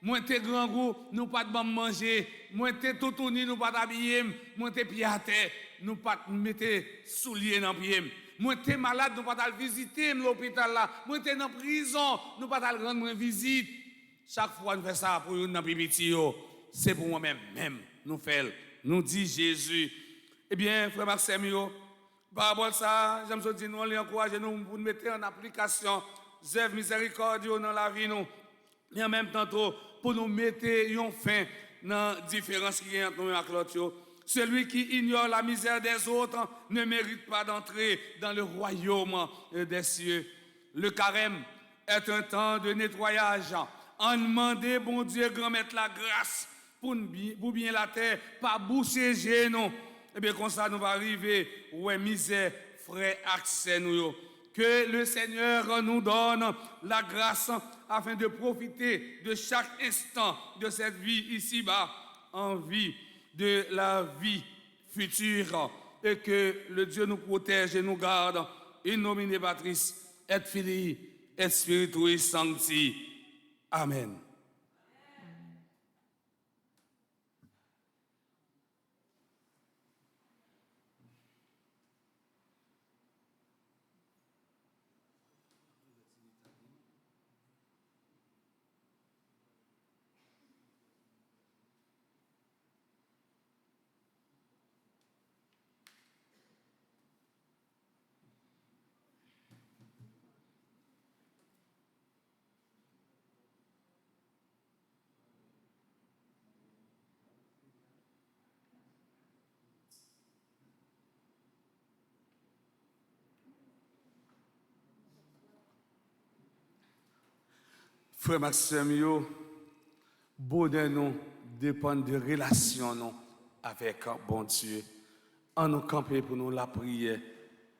Moi, t'es grand goût, nous pas de manger. Moi, t'es tout tourné, nous pas d'habiller. Moi, t'es pied à terre, nous pas de mettre souliers dans pied. Moi, t'es malade, nous pas de visiter l'hôpital là. Moi, t'es dans prison, nous pas de rendre visite. Chaque fois nous faisons ça pour nous dans pipiti, c'est pour moi-même, nous faisons. Nous dit Jésus. Eh bien, frère Maxime, par rapport à ça, j'aime dire, nous les encourager nous pour nous mettre en application les œuvres miséricordieuses dans la vie, nous. Et en même temps, pour nous mettre une fin dans la différence qui est entre nous et l'autre. Celui qui ignore la misère des autres ne mérite pas d'entrer dans le royaume des cieux. Le carême est un temps de nettoyage. En demander, bon Dieu, grand-mère, la grâce pour bien la terre, pas boucher genoux. Et bien, comme ça, nous va arriver, ouais, misère, frère, accès, nous. Que le Seigneur nous donne la grâce afin de profiter de chaque instant de cette vie ici-bas, en vie de la vie future. Et que le Dieu nous protège et nous garde. In nomine Patris, et Filii, et Spiritui Sancti. Amen. Frère Maxime, bonheur nous dépend de relation avec bon Dieu. En nous camper pour nous la prière,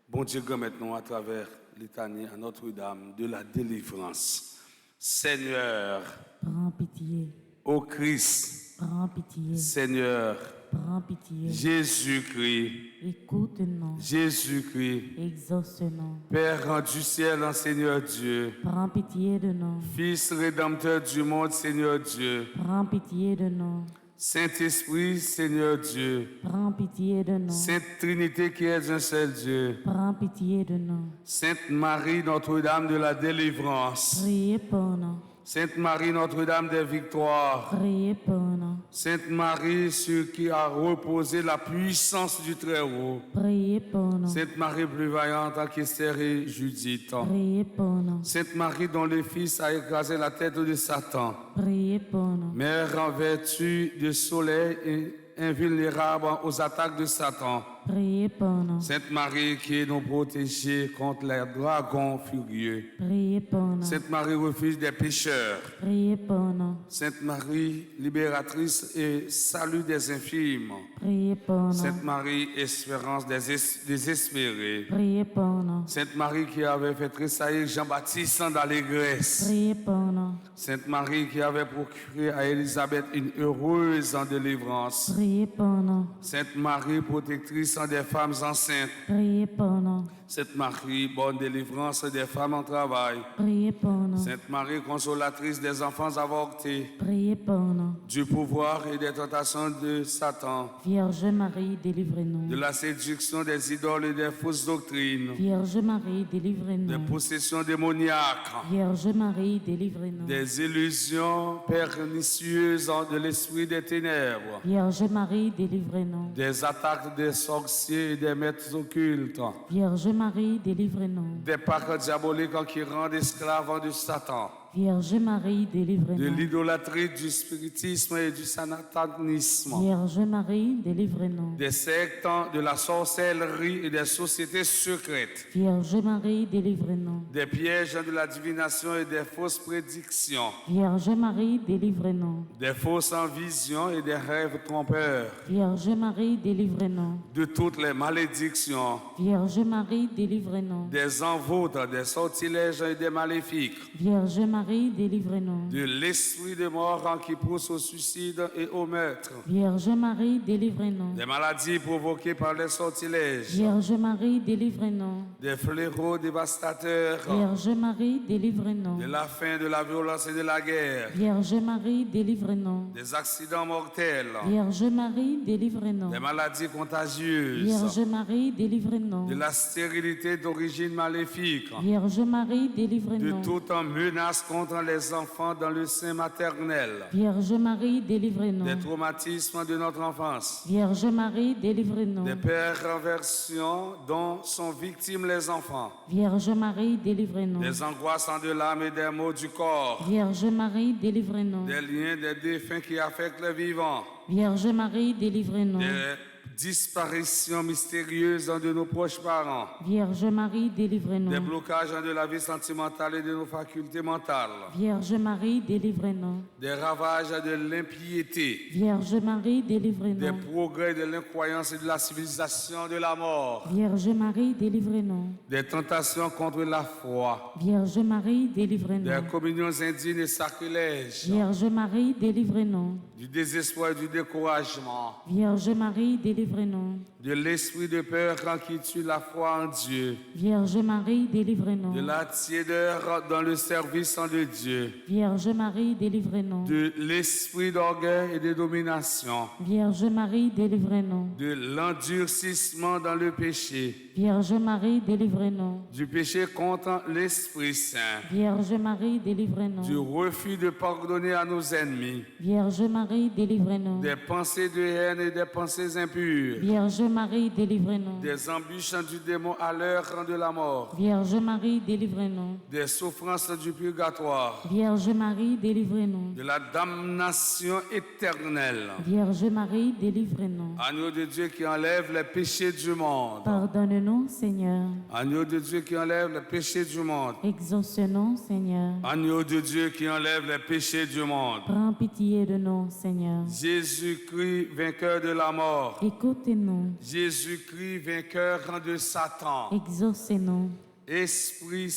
bon Dieu, maintenant à travers l'éternité à Notre-Dame de la délivrance. Seigneur, Prends pitié, ô Christ, prends pitié, Seigneur, prends pitié. Jésus-Christ, Écoute-nous, Jésus-Christ, exauce-nous. Père du ciel, Seigneur Dieu, Prends pitié de nous, Fils rédempteur du monde, Seigneur Dieu, prends pitié de nous, Saint-Esprit, Seigneur Dieu, prends pitié de nous, Sainte Trinité qui est un seul Dieu, prends pitié de nous. Sainte Marie, Notre-Dame de la délivrance, Priez pour nous, Sainte Marie, Notre-Dame des victoires, priez pour nous, Sainte Marie, sur qui a reposé la puissance du Très-Haut, priez pour nous, Sainte Marie plus vaillante à Esther et Judith, priez pour nous, Sainte Marie dont le Fils a écrasé la tête de Satan, priez pour nous, Mère en vertu du soleil et invulnérable aux attaques de Satan, Priez pour nous. Sainte Marie qui nous protège contre les dragons furieux. Priez pour nous. Sainte Marie, refuge des pécheurs. Priez pour nous. Sainte Marie, libératrice et salut des infirmes. Priez pour nous. Sainte Marie, espérance des désespérés. Priez pour nous. Sainte Marie qui avait fait tressaillir Jean-Baptiste d'allégresse. Priez pour nous. Sainte Marie qui avait procuré à Élisabeth une heureuse en délivrance. Priez pour nous. Sainte Marie, protectrice des femmes enceintes. Priez pour nous. Sainte Marie, bonne délivrance des femmes en travail. Priez pour nous. Sainte Marie, consolatrice des enfants avortés. Priez pour nous. Du pouvoir et des tentations de Satan. Vierge Marie, délivrez-nous. De la séduction des idoles et des fausses doctrines. Vierge Marie, Des délivrez-nous. possessions démoniaques. Vierge Marie, délivrez-nous. Des illusions pernicieuses de l'esprit des ténèbres. Vierge Marie, délivrez-nous. Des attaques des sorciers et des maîtres occultes. Vierge Marie, délivrez-nous. Des pactes diaboliques qui rendent esclaves de Satan. Vierge Marie, De délivrez-nous. l'idolâtrie, du spiritisme et du satanisme. Vierge Marie, délivrez-nous. Des sectes, de la sorcellerie et des sociétés secrètes. Vierge Marie, délivrez-nous. Des pièges de la divination et des fausses prédictions. Vierge Marie, délivrez-nous. Des fausses visions et des rêves trompeurs. Vierge Marie, délivrez-nous. De toutes les malédictions. Vierge Marie, délivrez-nous. Des envoûtes, des sortilèges et des maléfiques. Vierge Marie, délivrez-nous. De l'esprit de mort qui pousse au suicide et au meurtre. Vierge Marie, délivrez-nous. Des maladies provoquées par les sortilèges. Vierge Marie, délivrez-nous. Des fléaux dévastateurs. Vierge Marie, délivrez-nous. De la faim, de la violence et de la guerre. Vierge Marie, délivrez-nous. Des accidents mortels. Vierge Marie, délivrez-nous. Des maladies contagieuses. Vierge Marie, délivrez-nous. De la stérilité d'origine maléfique. Vierge Marie, De délivrez-nous. toute menace contre les enfants dans le sein maternel. Vierge Marie, délivrez-nous. Des traumatismes de notre enfance. Vierge Marie, délivrez-nous. Des perversions dont sont victimes les enfants. Vierge Marie, délivrez-nous. Des angoisses de l'âme et des maux du corps. Vierge Marie, délivrez-nous. Des liens des défunts qui affectent les vivants. Vierge Marie, délivrez-nous. Des disparitions mystérieuses de nos proches parents. Vierge Marie, Des délivrez-nous. blocages de la vie sentimentale et de nos facultés mentales. Vierge Marie, délivrez-nous. Des ravages de l'impiété. Vierge Marie, Des délivrez-nous. progrès de l'incroyance et de la civilisation de la mort. Vierge Marie, délivrez-nous. Des tentations contre la foi. Vierge Marie, délivrez-nous. Des communions indignes et sacrilèges. Vierge Marie, délivrez-nous. Du désespoir et du découragement. Vierge Marie, délivrez-nous. De l'esprit de peur qui tue la foi en Dieu. Vierge Marie, délivrez-nous. De la tiédeur dans le service de Dieu. Vierge Marie, délivrez-nous. De l'esprit d'orgueil et de domination. Vierge Marie, délivrez-nous. De l'endurcissement dans le péché. Vierge Marie, délivrez-nous. Du péché contre l'Esprit Saint. Vierge Marie, Du délivrez-nous. refus de pardonner à nos ennemis. Vierge Marie, délivrez-nous. Des pensées de haine et des pensées impures. Vierge Marie, délivrez-nous. Des embûches du démon à l'heure de la mort. Vierge Marie, délivrez-nous. Des souffrances du purgatoire. Vierge Marie, délivrez-nous. De la damnation éternelle. Vierge Marie, délivrez-nous. Agneau de Dieu qui enlève les péchés du monde. Pardonne-nous, Seigneur. Agneau de Dieu qui enlève les péchés du monde. Exauce-nous, Seigneur. Agneau de Dieu qui enlève les péchés du monde. Prends pitié de nous, Seigneur. Jésus-Christ, vainqueur de la mort. Écoutez-nous. Jésus-Christ, vainqueur de Satan. Exaucez-nous. Esprit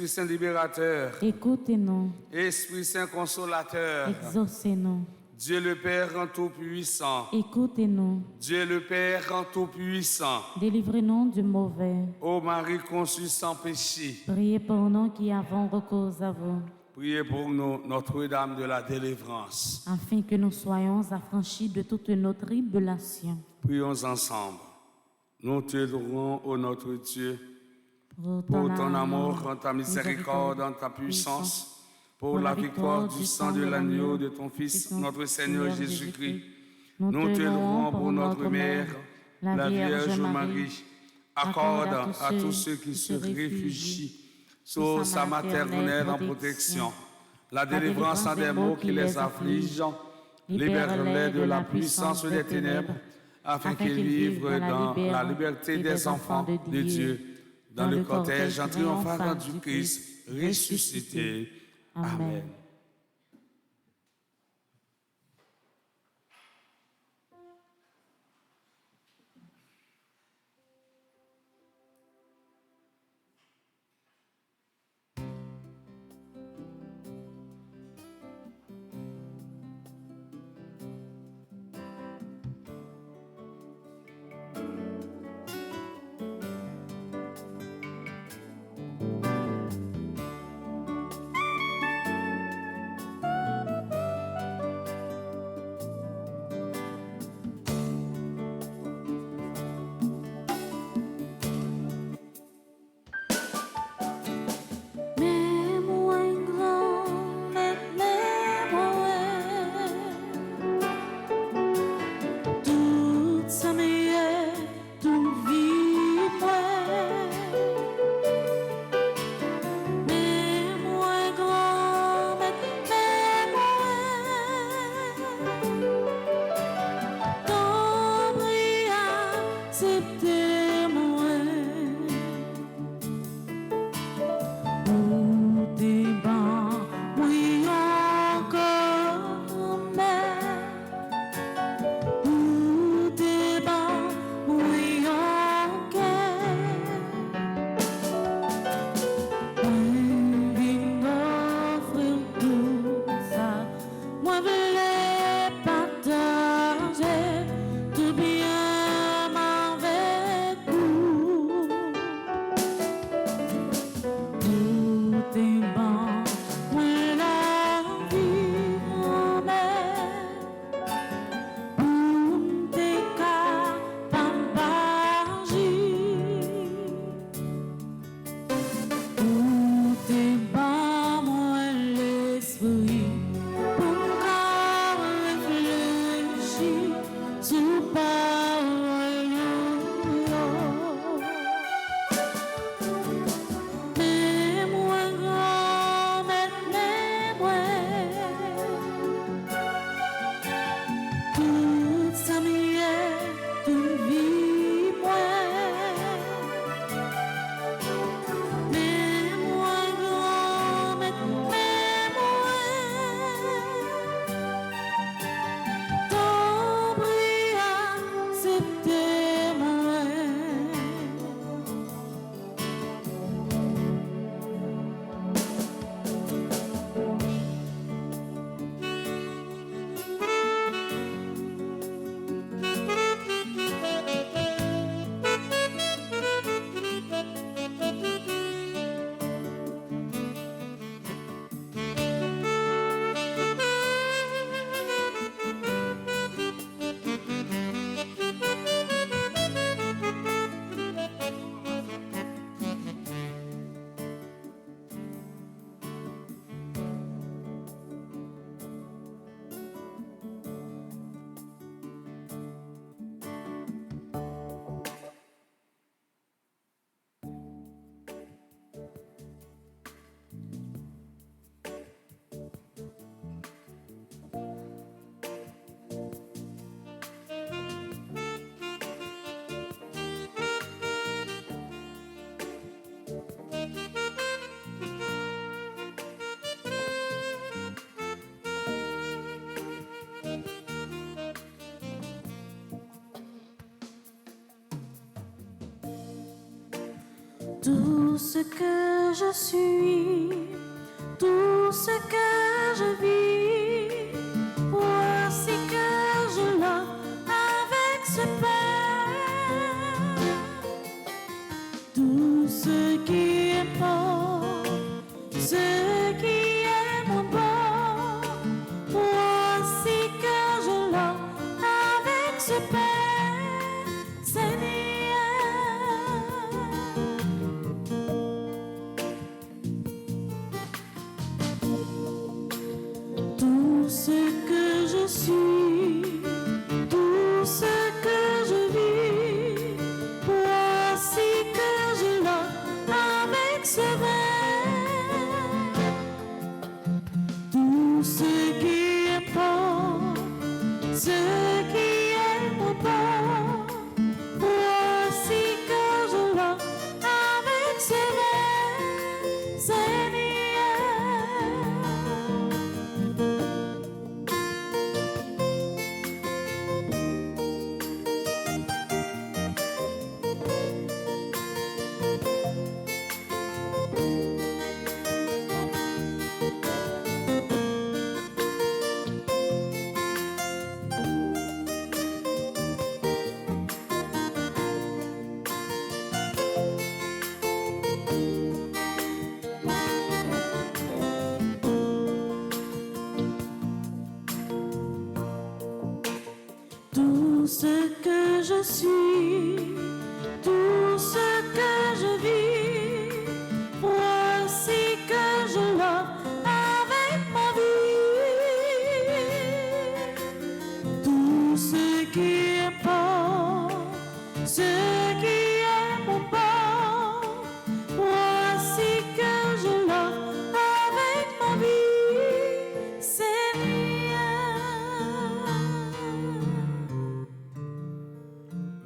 Saint libérateur. Écoutez-nous. Esprit Saint consolateur. Exaucez-nous. Dieu le Père en tout-puissant. Écoutez-nous. Dieu le Père en tout-puissant. Délivrez-nous du mauvais. Ô Marie conçue sans péché. Priez pour nous qui avons recours à vous, Priez pour nous, Notre-Dame de la délivrance. afin que nous soyons affranchis de toute nos tribulations. Prions ensemble. Nous te louons, ô notre Dieu, pour ton amour, ta miséricorde, ta puissance, pour la victoire du sang de l'agneau de ton Fils, notre Seigneur Jésus-Christ. Nous te louons pour notre Mère, la Vierge Marie. Accorde à tous ceux qui se réfugient sous sa maternelle en protection la délivrance des maux qui les affligent. Libère-les de la puissance des ténèbres afin qu'ils vivent dans la liberté des enfants de Dieu, dans le cortège triomphal du Christ ressuscité. Amen. Tout ce que je suis, tout ce que je vis, voici que je l'offre avec ce Père. Tout ce qui est beau, ce qui est mon beau, voici que je l'offre avec ce Père, Seigneur. Tout ce que je suis, tout ce que je vis, voici que je l'offre avec ce verre. Tout ce qui est beau, ce qui est mon beau, je suis, tout ce que je vis, voici que je l'offre avec ma vie. Tout ce qui est bon, ce qui est mon bon, voici que je l'offre avec ma vie, Seigneur.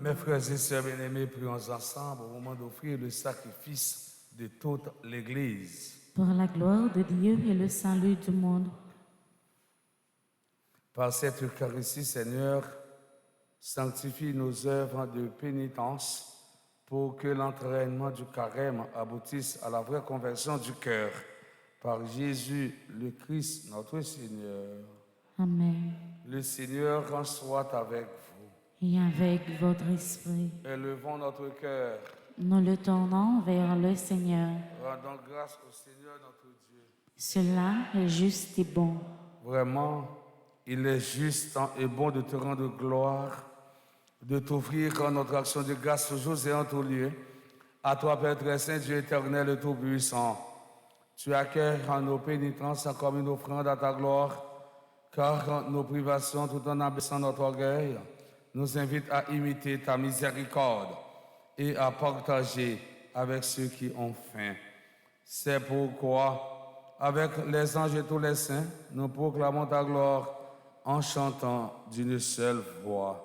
Mes frères et sœurs bien-aimés, prions ensemble au moment d'offrir le sacrifice de toute l'Église. Pour la gloire de Dieu et le salut du monde. Par cette Eucharistie, Seigneur, sanctifie nos œuvres de pénitence pour que l'entraînement du carême aboutisse à la vraie conversion du cœur. Par Jésus le Christ, notre Seigneur. Amen. Le Seigneur soit avec vous. Et avec votre esprit, Élevons notre cœur. nous le tournons vers le Seigneur. Rendons grâce au Seigneur notre Dieu. Cela est juste et bon. Vraiment, il est juste et bon de te rendre gloire, de t'offrir notre action de grâce toujours et en tout lieu. À toi, Père très saint, Dieu éternel et tout-puissant. Tu accueilles nos pénitences comme une offrande à ta gloire, car nos privations, tout en abaissant notre orgueil, nous invitent à imiter ta miséricorde et à partager avec ceux qui ont faim. C'est pourquoi, avec les anges et tous les saints, nous proclamons ta gloire en chantant d'une seule voix.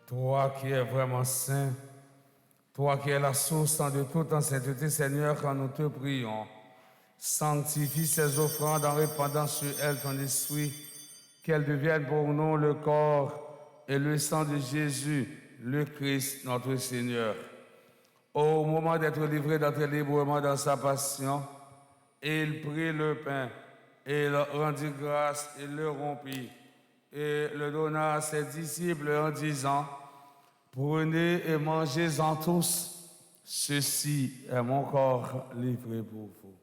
Toi qui es vraiment saint, toi qui es la source de toute en sainteté, Seigneur, quand nous te prions, sanctifie ces offrandes en répandant sur elles ton esprit, qu'elles deviennent pour nous le corps et le sang de Jésus, le Christ, notre Seigneur. Au moment d'être livré d'entrer librement dans sa passion, il prit le pain et il rendit grâce et le rompit et le donna à ses disciples en disant: prenez et mangez-en tous, ceci est mon corps livré pour vous.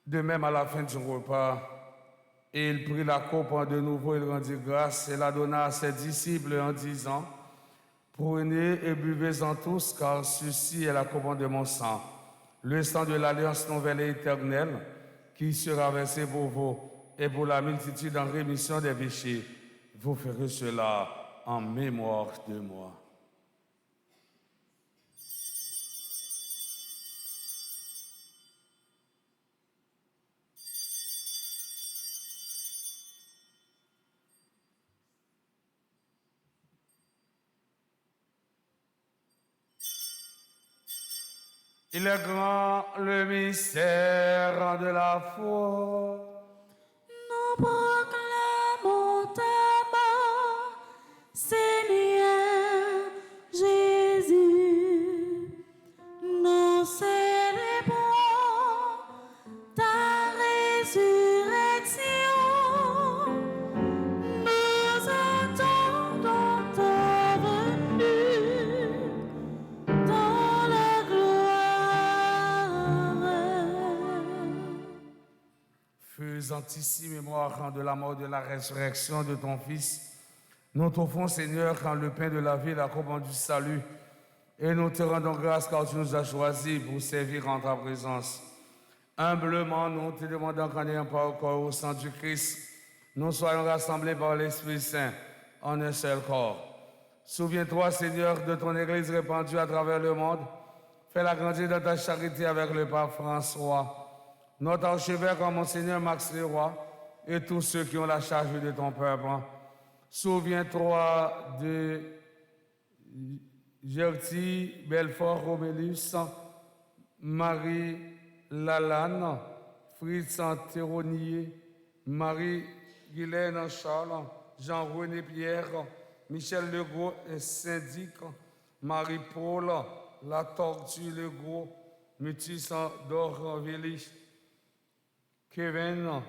De même, à la fin du repas, il prit la coupe de nouveau, il rendit grâce et la donna à ses disciples en disant: prenez et buvez-en tous, car ceci est la coupe de mon sang, le sang de l'alliance nouvelle et éternelle, qui sera versé pour vous et pour la multitude en rémission des péchés. Vous ferez cela en mémoire de moi. Il est grand le mystère de la foi. Nous proclamons ta mort, Seigneur Jésus. Nous célébrons ta résurrection. Nous attendons ta venue dans la gloire. Faisant ici mémoire de la mort et de la résurrection de ton Fils, nous t'offrons, Seigneur, quand le pain de la vie et la coupe du salut, et nous te rendons grâce car tu nous as choisis pour servir en ta présence. Humblement, nous te demandons qu'en ayant pas au corps au sang du Christ, nous soyons rassemblés par l'Esprit Saint en un seul corps. Souviens-toi, Seigneur, de ton Église répandue à travers le monde. Fais-la grandir dans ta charité avec le pape François, notre archevêque, Monseigneur Max Leroy, et tous ceux qui ont la charge de ton peuple. Souviens-toi de Gertie Belfort Romélus, Marie Lalane, Fritz Théronnier, Marie-Guylaine Charles, Jean-René Pierre, Michel Legault, syndic, Marie-Paul, La Tortue Legault, Mutis Dorvélis, Kervin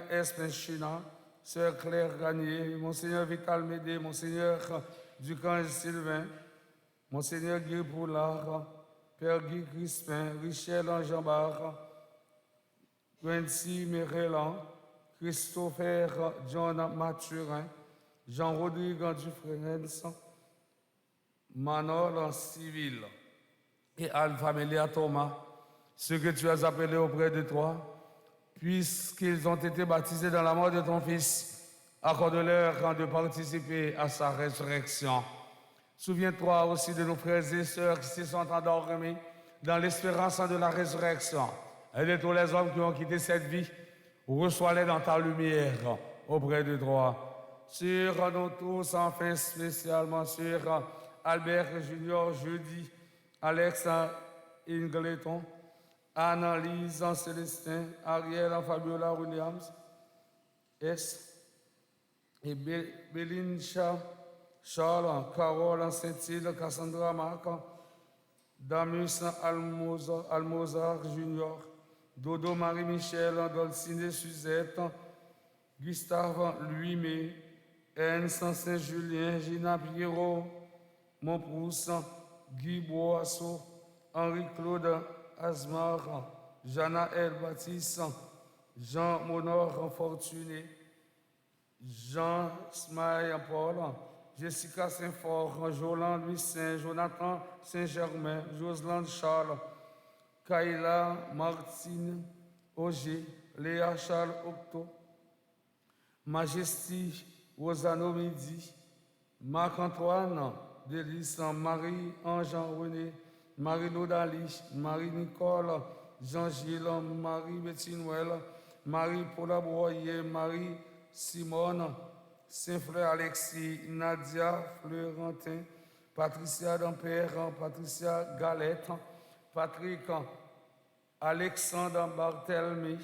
Espinchina, Sœur Claire Gagné, Monseigneur Vital Médé, Monseigneur Ducange Sylvain, Monseigneur Guy Poulard, Père Guy Crispin, Richel Jambard, Quincy Mérelan, Christopher John Mathurin, Jean-Rodrigue Dufresne, Manol Civil et Alphamélia Thomas, ceux que tu as appelés auprès de toi, puisqu'ils ont été baptisés dans la mort de ton Fils, accorde-leur de participer à sa résurrection. Souviens-toi aussi de nos frères et sœurs qui se sont endormis dans l'espérance de la résurrection. Et de tous les hommes qui ont quitté cette vie, reçois-les dans ta lumière auprès de toi. Sur nous tous, enfin spécialement sur Albert Junior Jeudi, Alex Ingleton, Annalise Célestin, Ariel Fabiola Williams, S. et Béline Charles, Carole Saint-Hilde, Cassandra Marc, Damus Almozar Junior, Dodo Marie-Michel, Dolcine Suzette, Gustave Louis-Mé, Ernst Saint-Julien, Gina Pierrot, Montprousse, Guy Boisseau, Henri-Claude Asmar, Jana El Baptiste, Jean Monor Fortuné, Jean Smaï Paul, Jessica Saint-Fort, Jolan Louis Saint, Jonathan Saint-Germain, Joseland Charles, Kayla Martine Auger, Léa Charles Octo, Majesty Rosano Midi, Marc-Antoine Délice, Marie-Ange René, Marie Lodali, Marie-Nicole, Jean-Gilles, Marie-Bettinouel, Marie-Paula Boyer, Marie-Simone, Saint-Fleur Alexis, Nadia Fleurentin, Patricia Dampère, Patricia Galette, Patrick Alexandre Barthelmy,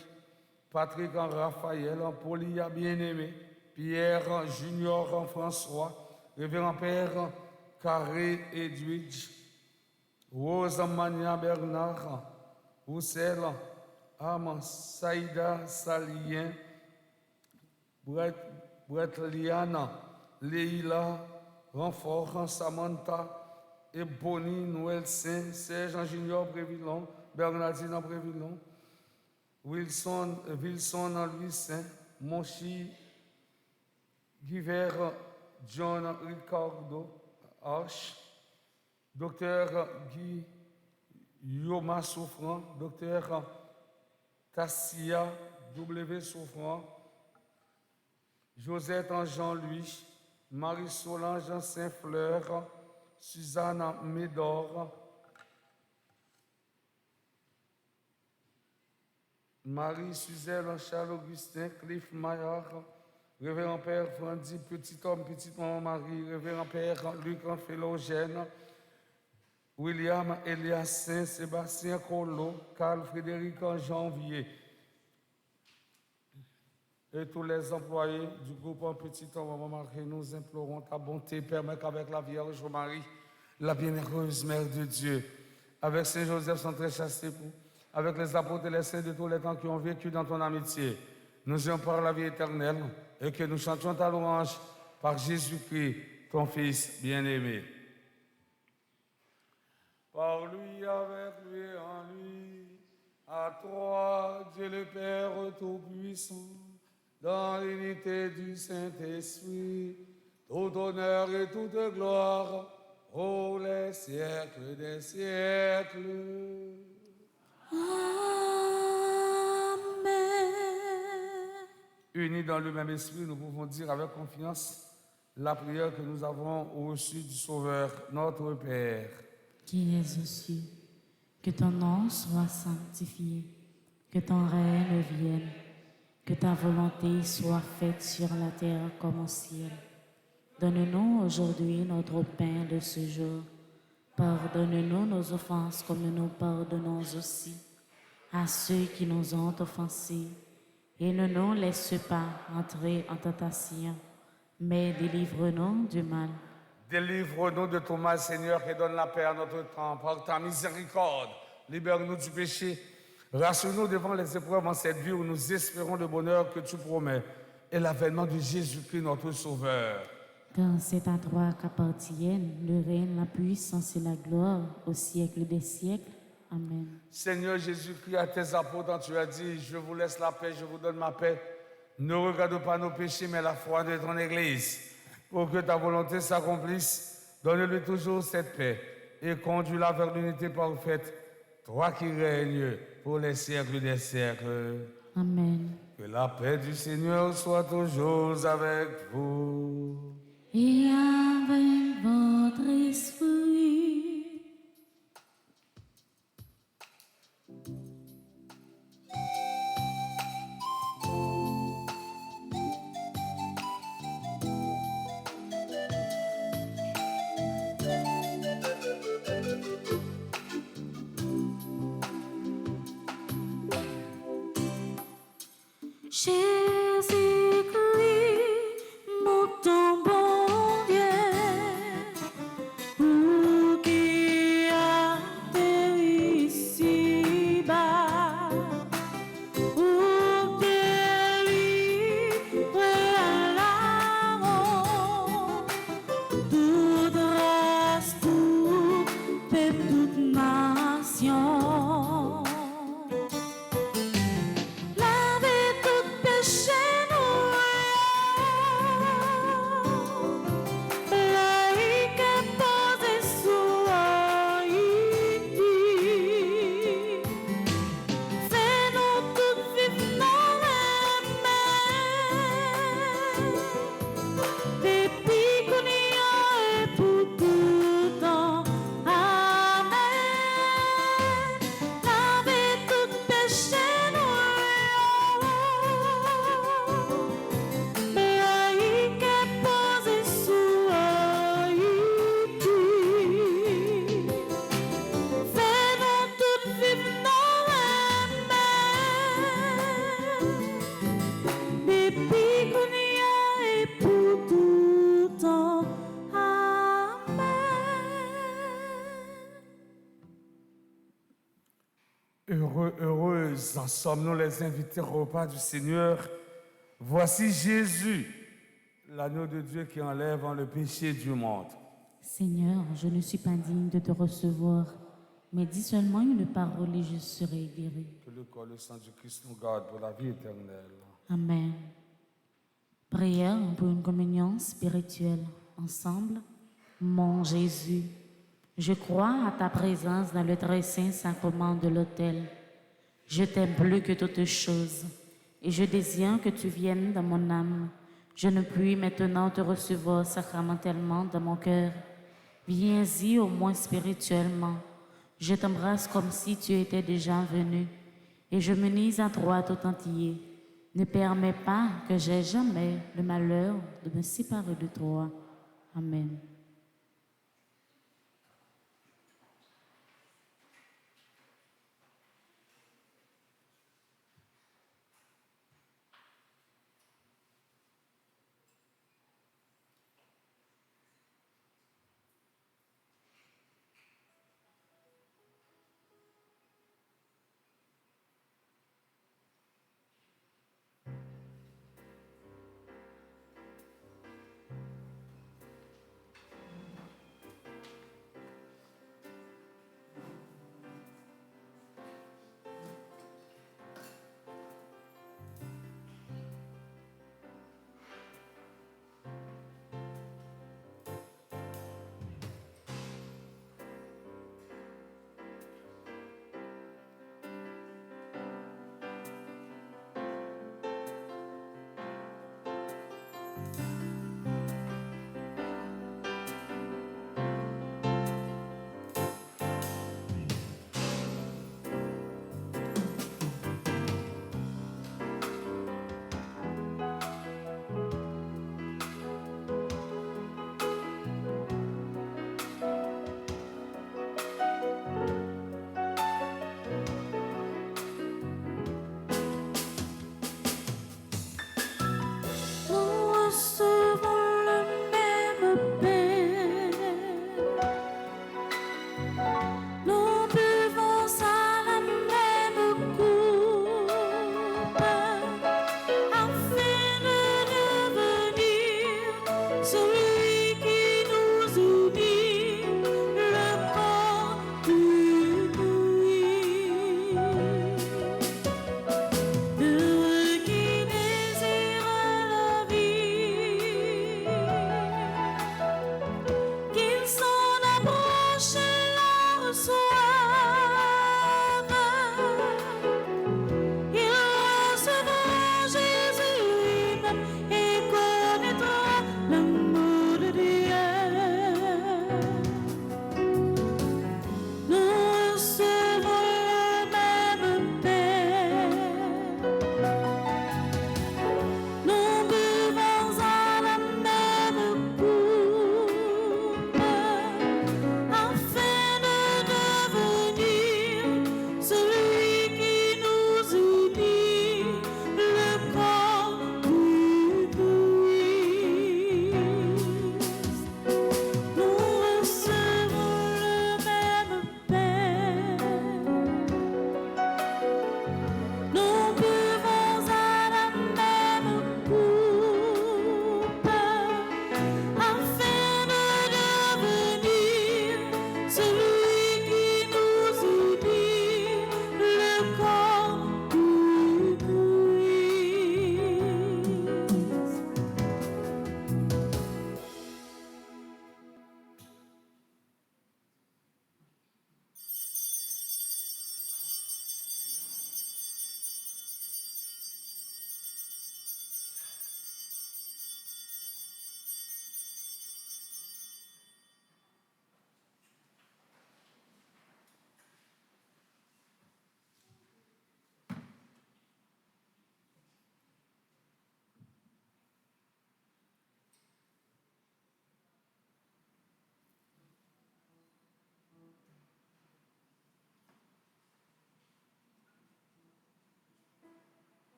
Patrick Raphaël, Paulia Bien-Aimé, Pierre Junior François, Révérend Père Carré Edwidge, Rose Mania Bernard, Roussel, Am Saïda Salien, Brett Liana, Leila, Renfort, Samantha, Ebony, Noël Saint, Serge Junior Brévillon, Bernardine Brévillon, Wilson Louis Saint, Monchi, Guiver John Ricardo Arch, Docteur Guy Yoma Souffrant, Docteur Tassia W. Souffrant, Josette Jean-Louis, Marie-Solange Saint-Fleur, Suzanne Médor, Marie-Suzelle Charles-Augustin, Cliff Maillard, Révérend Père Frandy, petit homme, petite maman Marie, Révérend Père Luc Philogène, William Eliassin, Sébastien Collot, Carl Frédéric en janvier. Et tous les employés du groupe En Petit Temps, Maman Marie, nous implorons ta bonté, permet qu'avec la Vierge Marie, la bienheureuse Mère de Dieu, avec Saint Joseph, son très chaste époux, avec les apôtres et les saints de tous les temps qui ont vécu dans ton amitié, nous ayons par la vie éternelle et que nous chantions ta louange par Jésus-Christ, ton Fils bien-aimé. Par lui, avec lui et en lui, à toi, Dieu le Père Tout-Puissant, dans l'unité du Saint-Esprit, tout honneur et toute gloire, pour les siècles des siècles. Amen. Unis dans le même esprit, nous pouvons dire avec confiance la prière que nous avons reçue du Sauveur, notre Père. Qui es aux cieux, que ton nom soit sanctifié, que ton règne vienne, que ta volonté soit faite sur la terre comme au ciel. Donne-nous aujourd'hui notre pain de ce jour. Pardonne-nous nos offenses comme nous pardonnons aussi à ceux qui nous ont offensés. Et ne nous laisse pas entrer en tentation, mais délivre-nous du mal. Délivre-nous de tout mal, Seigneur, et donne la paix à notre temps. Par ta miséricorde, libère-nous du péché. Rassure-nous devant les épreuves en cette vie où nous espérons le bonheur que tu promets et l'avènement de Jésus-Christ, notre Sauveur. Car c'est à toi qu'appartiennent le règne, la puissance et la gloire au siècle des siècles. Amen. Seigneur Jésus-Christ, à tes apôtres, tu as dit, je vous laisse la paix, je vous donne ma paix. Ne regarde pas nos péchés, mais la foi de ton Église. Pour que ta volonté s'accomplisse, donne-lui toujours cette paix et conduis-la vers l'unité parfaite, toi qui règnes pour les siècles des siècles. Amen. Que la paix du Seigneur soit toujours avec vous. Et avec votre esprit. Jésus-Christ, mon ton bon Dieu, pour qui atterrit ici-bas, pour délivrer l'amour, toute race, tout peuple, toute nation. Lavez tout péché laïque posé sous Haïti. Fais-nous tout vivre dans la mer, depuis qu'on y est pour tout temps. Amen. Lavez tout péché laïque posé sous Haïti. Fais-nous tout vivre dans la mer, depuis qu'on y est pour tout temps. Amen. Heureuses en sommes-nous les invités au repas du Seigneur. Voici Jésus, l'agneau de Dieu qui enlève le péché du monde. Seigneur, je ne suis pas digne de te recevoir, mais dis seulement une parole et je serai guéri. Que le corps et le sang du Christ nous garde pour la vie éternelle. Amen. Prière pour une communion spirituelle. Ensemble, mon Jésus, je crois à ta présence dans le très saint sacrement de l'autel. Je t'aime plus que toutes choses et je désire que tu viennes dans mon âme. Je ne puis maintenant te recevoir sacramentellement dans mon cœur. Viens-y au moins spirituellement. Je t'embrasse comme si tu étais déjà venu et je m'unis à toi tout entier. Ne permets pas que j'aie jamais le malheur de me séparer de toi. Amen.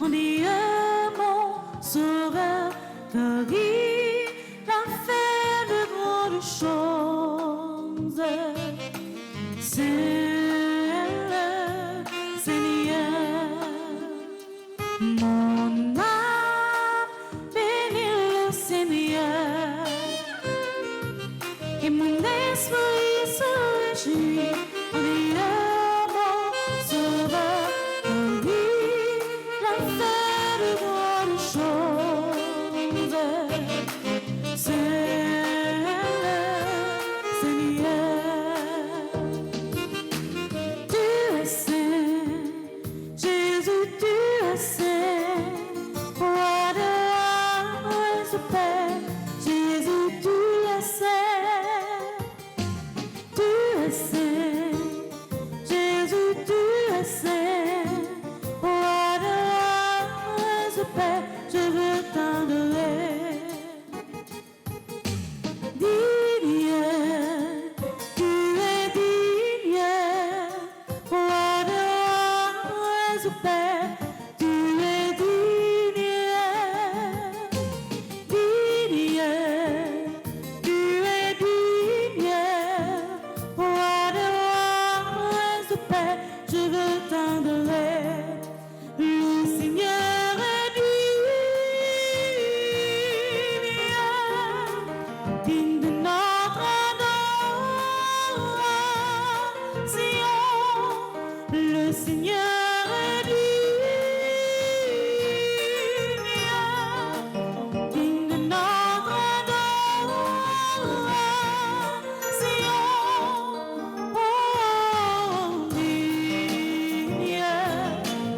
en Dieu mon sauveur, car il a fait de grandes choses. C'est le Seigneur. Mon âme bénit le Seigneur, et mon esprit se réjouit en Dieu mon sauveur, car il a fait de grandes choses. C'est le Seigneur. Tu es saint, Jésus, tu es saint, roi de l'âme et Père, Jésus, tu es saint. Tu es saint, Jésus, tu es saint, roi de l'âme et Père, je veux t'adorer. Digne, tu es digne, roi de l'âme et Père, tu es digne. Digne, tu es digne, roi de l'âme et Père, je veux t'adorer. Le Seigneur est digne, digne de notre adoration. Le Seigneur est digne, digne de notre adoration. Oh, digne, digne, digne le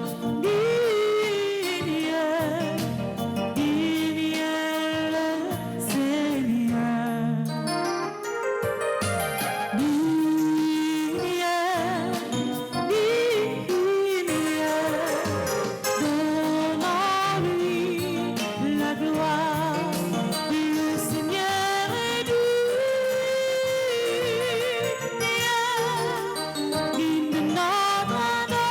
Seigneur. Donnons-lui la gloire. Le Seigneur est digne de notre adoration.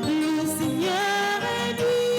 Le Seigneur est digne de notre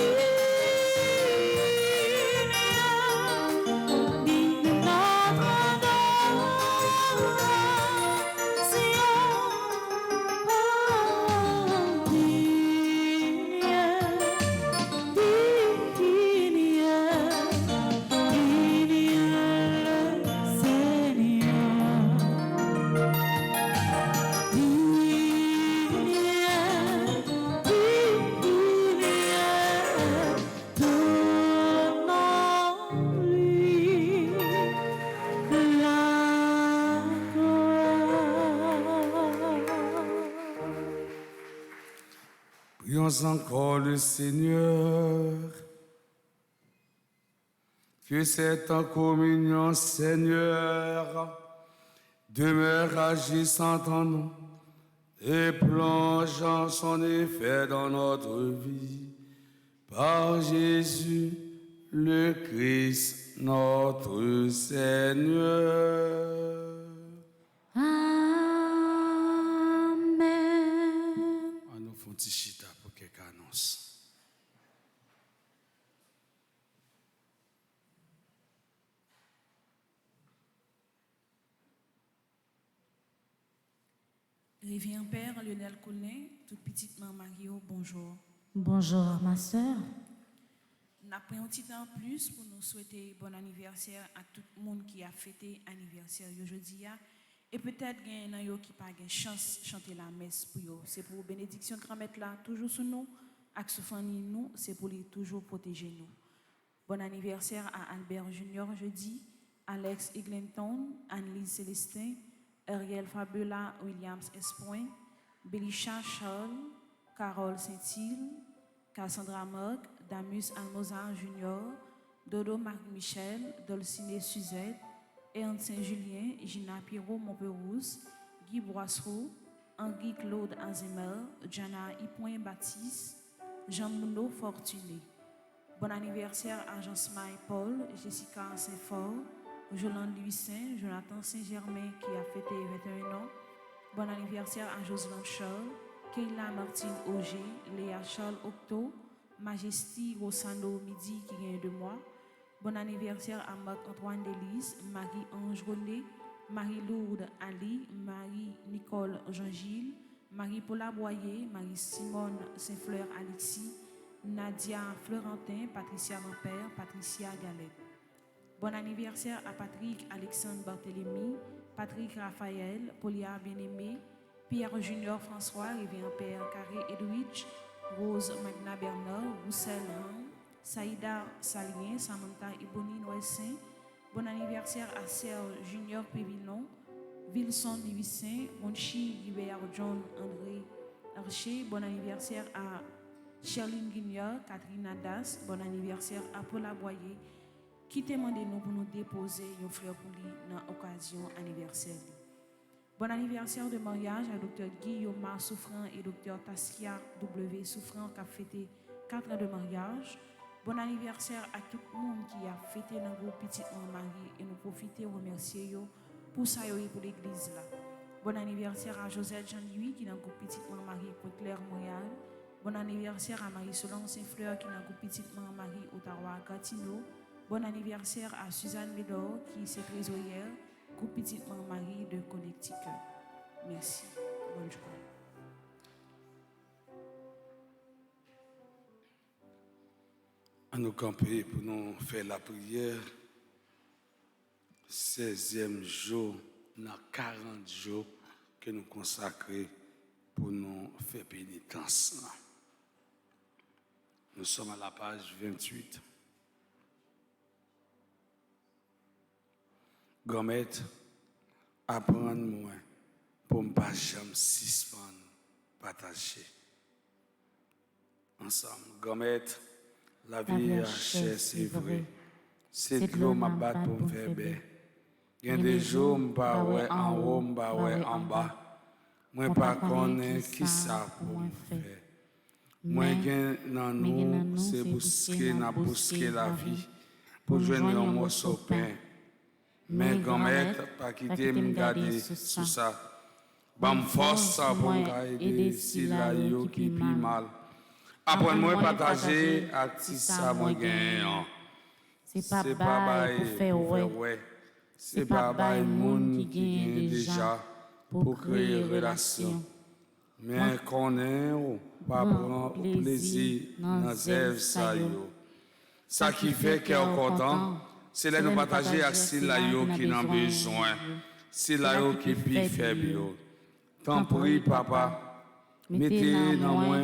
Prions encore le Seigneur. Que cette communion, Seigneur, demeure agissante en nous et plongeant son effet dans notre vie. Par Jésus, le Christ, notre Seigneur. Amen. On nous fait un petit chita pour quelques annonces. Révérend Père Lionel Collin, toute petite maman Mario, bonjour. Bonjour ma sœur. Nous avons pris un petit temps plus pour nous souhaiter bon anniversaire à tout le monde qui a fêté anniversaire aujourd'hui. Et peut-être qu'il y en a qui n'ont pas de chance de chanter la messe pour eux. C'est pour bénédiction grand-mère là, toujours sur nous, avec famille nous, c'est pour les toujours protéger nous. Bon anniversaire à Albert Junior jeudi, Alex Eglinton, Anne-Lise Célestin, Ariel Fabiola Williams Espoin, Belisha Charles, Carole Saint-Île, Cassandra Morg, Damus Almozar Junior, Dodo Marc-Michel, Dolcine Suzette, Ernst Saint-Julien, Gina Pierrot Montperouse, Guy Boisseau, Henri Claude Azemer, Jana Ipoin Baptiste, Jean Mouno Fortuné. Bon anniversaire à Jean-Smaï Paul, Jessica Saint-Fort, Jolande Louis Saint, Jonathan Saint-Germain qui a fêté 21 ans. Bon anniversaire à Jocelyn Charles, Keila Martine Auger, Léa Charles Octo, Majesty Rossano Midi qui vient de moi. Bon anniversaire à Marc-Antoine Delise, Marie-Ange René, Marie-Lourdes Ali, Marie-Nicole Jean-Gilles, Marie-Paula Boyer, Marie-Simone Saint-Fleur Alexis, Nadia Florentin, Patricia Mampère, Patricia Galette. Bon anniversaire à Patrick Alexandre Barthélemy, Patrick Raphaël, Paulia Bien-Aimé, Pierre Junior François, Révérend Père Carré Edwidge, Rose Magna Bernard, Roussel Han, Saïda Salien, Samantha Ebony Noël-Saint. Bon anniversaire à Serge Junior Pévillon, Wilson Livicin, Monchi Guibert John André Archer. Bon anniversaire à Charline Guignard, Catherine Adas. Bon anniversaire à Paula Boyer, qui demande nous pour nous déposer une fleur pour lui dans l'occasion anniversaire. Bon anniversaire de mariage à Dr Guillaume Souffrant et Dr Tassia W. Souffrant qui a fêté 4 ans de mariage. Bon anniversaire à tout le monde qui a fêté dans le groupe Petit Marie et nous profiter remercier pour ça et pour l'église là. Bon anniversaire à Josette Jean-Louis qui est dans le groupe Petit Marie pour Claire Montréal. Bon anniversaire à Marie-Solange Saint-Fleur qui est dans le groupe Petit Marie Ottawa Gatineau. Bon anniversaire à Suzanne Médor qui est trésorière groupe Petit Marie de Connecticut. Merci. Bonne journée. À nous camper pour nous faire la prière. 16e jour, dans 40 jours que nous consacrons pour nous faire pénitence. Nous sommes à la page 28. Gomet, apprendre-moi pour ne pas jamais suspendre, partager. Ensemble, Gomet, la vie à chair, c'est vrai. C'est de l'eau m'a battu pour me faire bien. Il y a des jours, je vais en haut, je vais en bas. Moi, pas connais qui ça pour me faire. Moi, dans nous, c'est bousquer la vie pour joindre un morceau de pain. Mais Gomet, pas quitter me garder sous ça. Bam force pour me aider si la yo qui pi mal. Apprends-moi à partager avec si ça moi gagne. C'est pas bail pour faire ouais. C'est pas bail monde qui gagne déjà pour créer une relation. Mais qu'on est pas prendre plaisir dans zèv ça yo. Ça qui fait qu'elle content, c'est là nous partager avec si la yo qui n'a besoin. C'est la yo qui pi faible yo. Tant prie papa. Mettez dans moi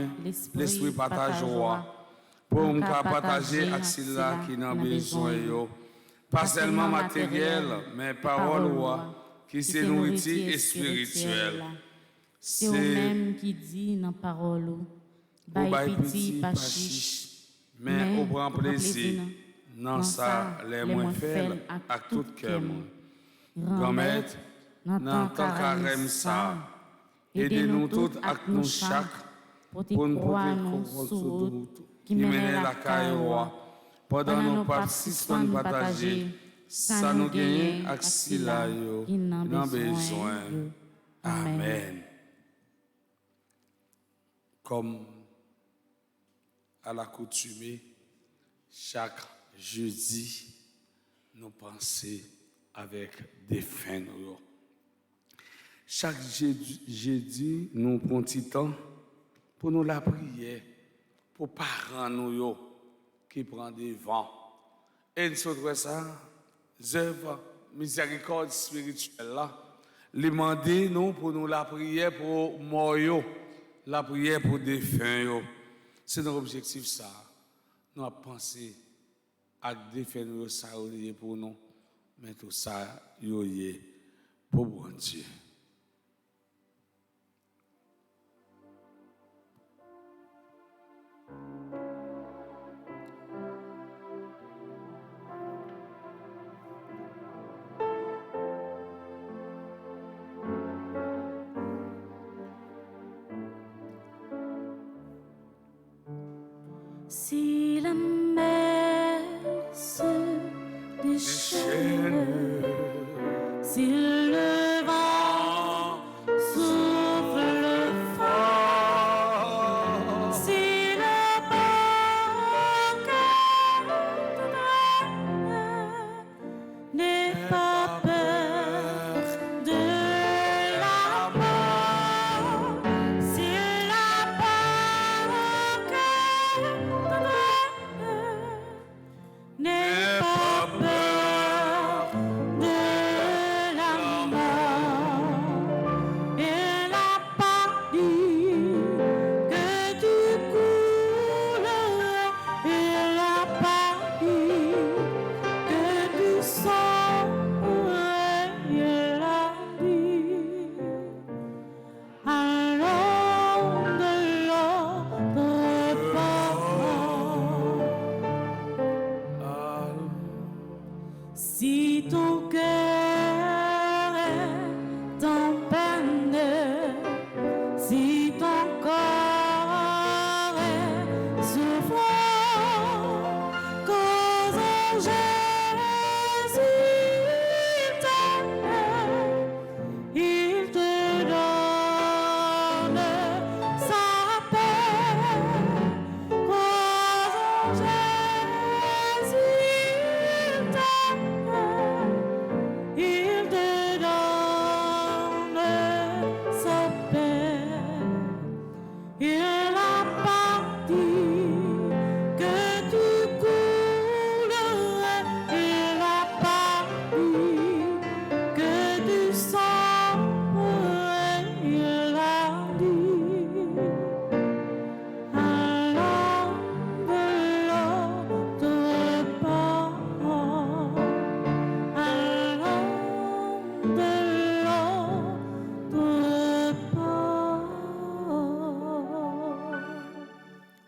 l'esprit partage pour me partager avec ceux-là qui n'ont besoin yo. Pas seulement matériel, mais parole qui c'est nourriture et spirituelle. C'est eux-mêmes qui dit dans parole bail petit pas chiche, mais au grand plaisir dans ça les moins faibles à tout cœur. Gomet dans ton carême ça. Aidez-nous tous avec nous chaque pour nous croire sur route qui mène la caille pendant nos participants partager ça nous gagne avec si la yo n'a besoin. Amen. Comme à l'accoutumée, chaque jeudi, nous pensons avec des fins. Chaque jeudi, nous prenons un petit temps pour nous la prière, pour parents nous qui prennent des vents. Et nous souhaitons ça, œuvre miséricorde spirituelle là, les demander nous pour nous la prière pour morts, la prière pour des défunts. C'est notre objectif ça. Nous avons pensé à des défunts ça pour nous, mais tout ça est pour bon Dieu. Si la mer se déchaîne, si le vent souffle fort,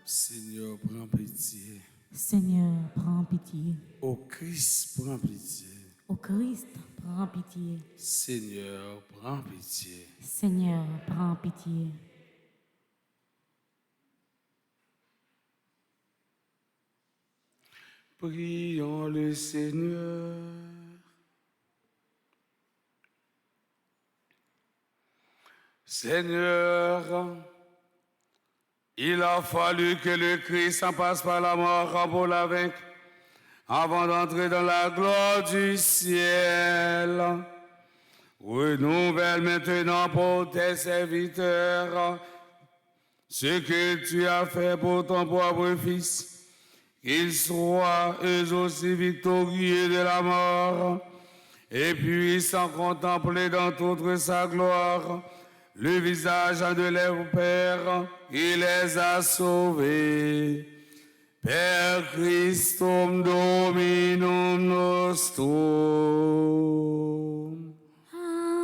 Seigneur, prends pitié. Seigneur, prends pitié. Ô Christ, prends pitié. Ô Christ, prends pitié. Seigneur, prends pitié. Seigneur, prends pitié. Prions le Seigneur. Seigneur, il a fallu que le Christ en passe par la mort pour la vaincre, avant d'entrer dans la gloire du ciel. Renouvelle maintenant pour tes serviteurs ce que tu as fait pour ton propre Fils, qu'ils soient eux aussi victorieux de la mort et puissent en contempler dans toute sa gloire le visage de leur Père qui les a sauvés. Per Christum Dominum nostrum. Amen.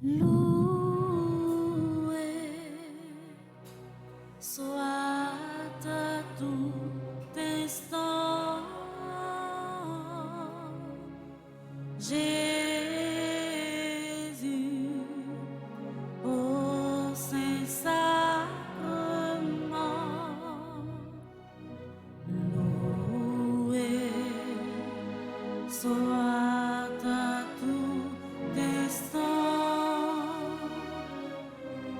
Loué soit à tout instant Jésus au Saint-Sacrement. Loué soit à tout instant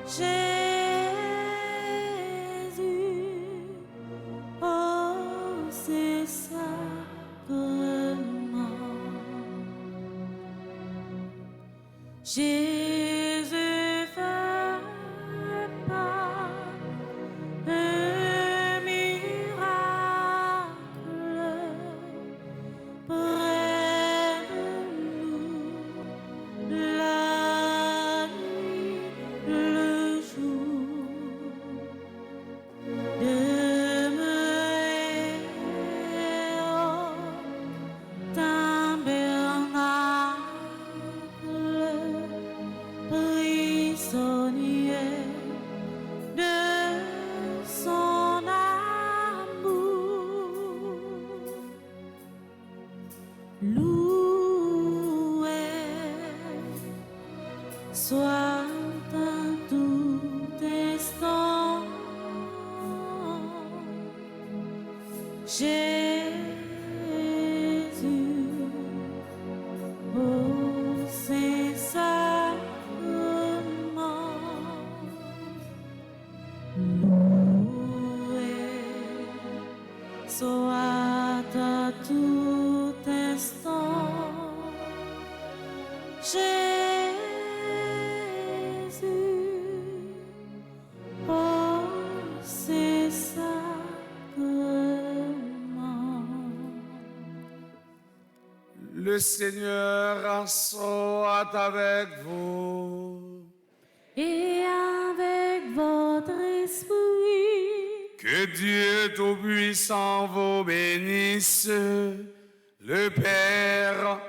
Jésus au Saint-Sacrement. Jésus fait pas un miracle près de nous, la nuit, le jour. Demeurez au tabernacle, prisonnier de son amour. Loué soit en tout instant Jésus au Saint-Sacrement. Loué soit à tout instant Jésus au Saint-Sacrement. Le Seigneur soit avec vous. Et avec votre esprit, Que Dieu Tout-Puissant vous bénisse, le Père,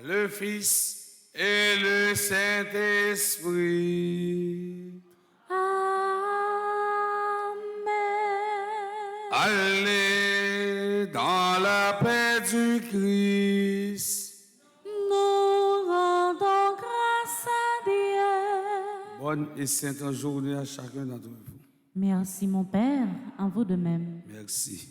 le Fils et le Saint-Esprit. Amen. Allez dans la paix du Christ. Nous rendons grâce à Dieu. Bonne et sainte journée à chacun d'entre vous. Merci mon Père, à vous de même. Merci.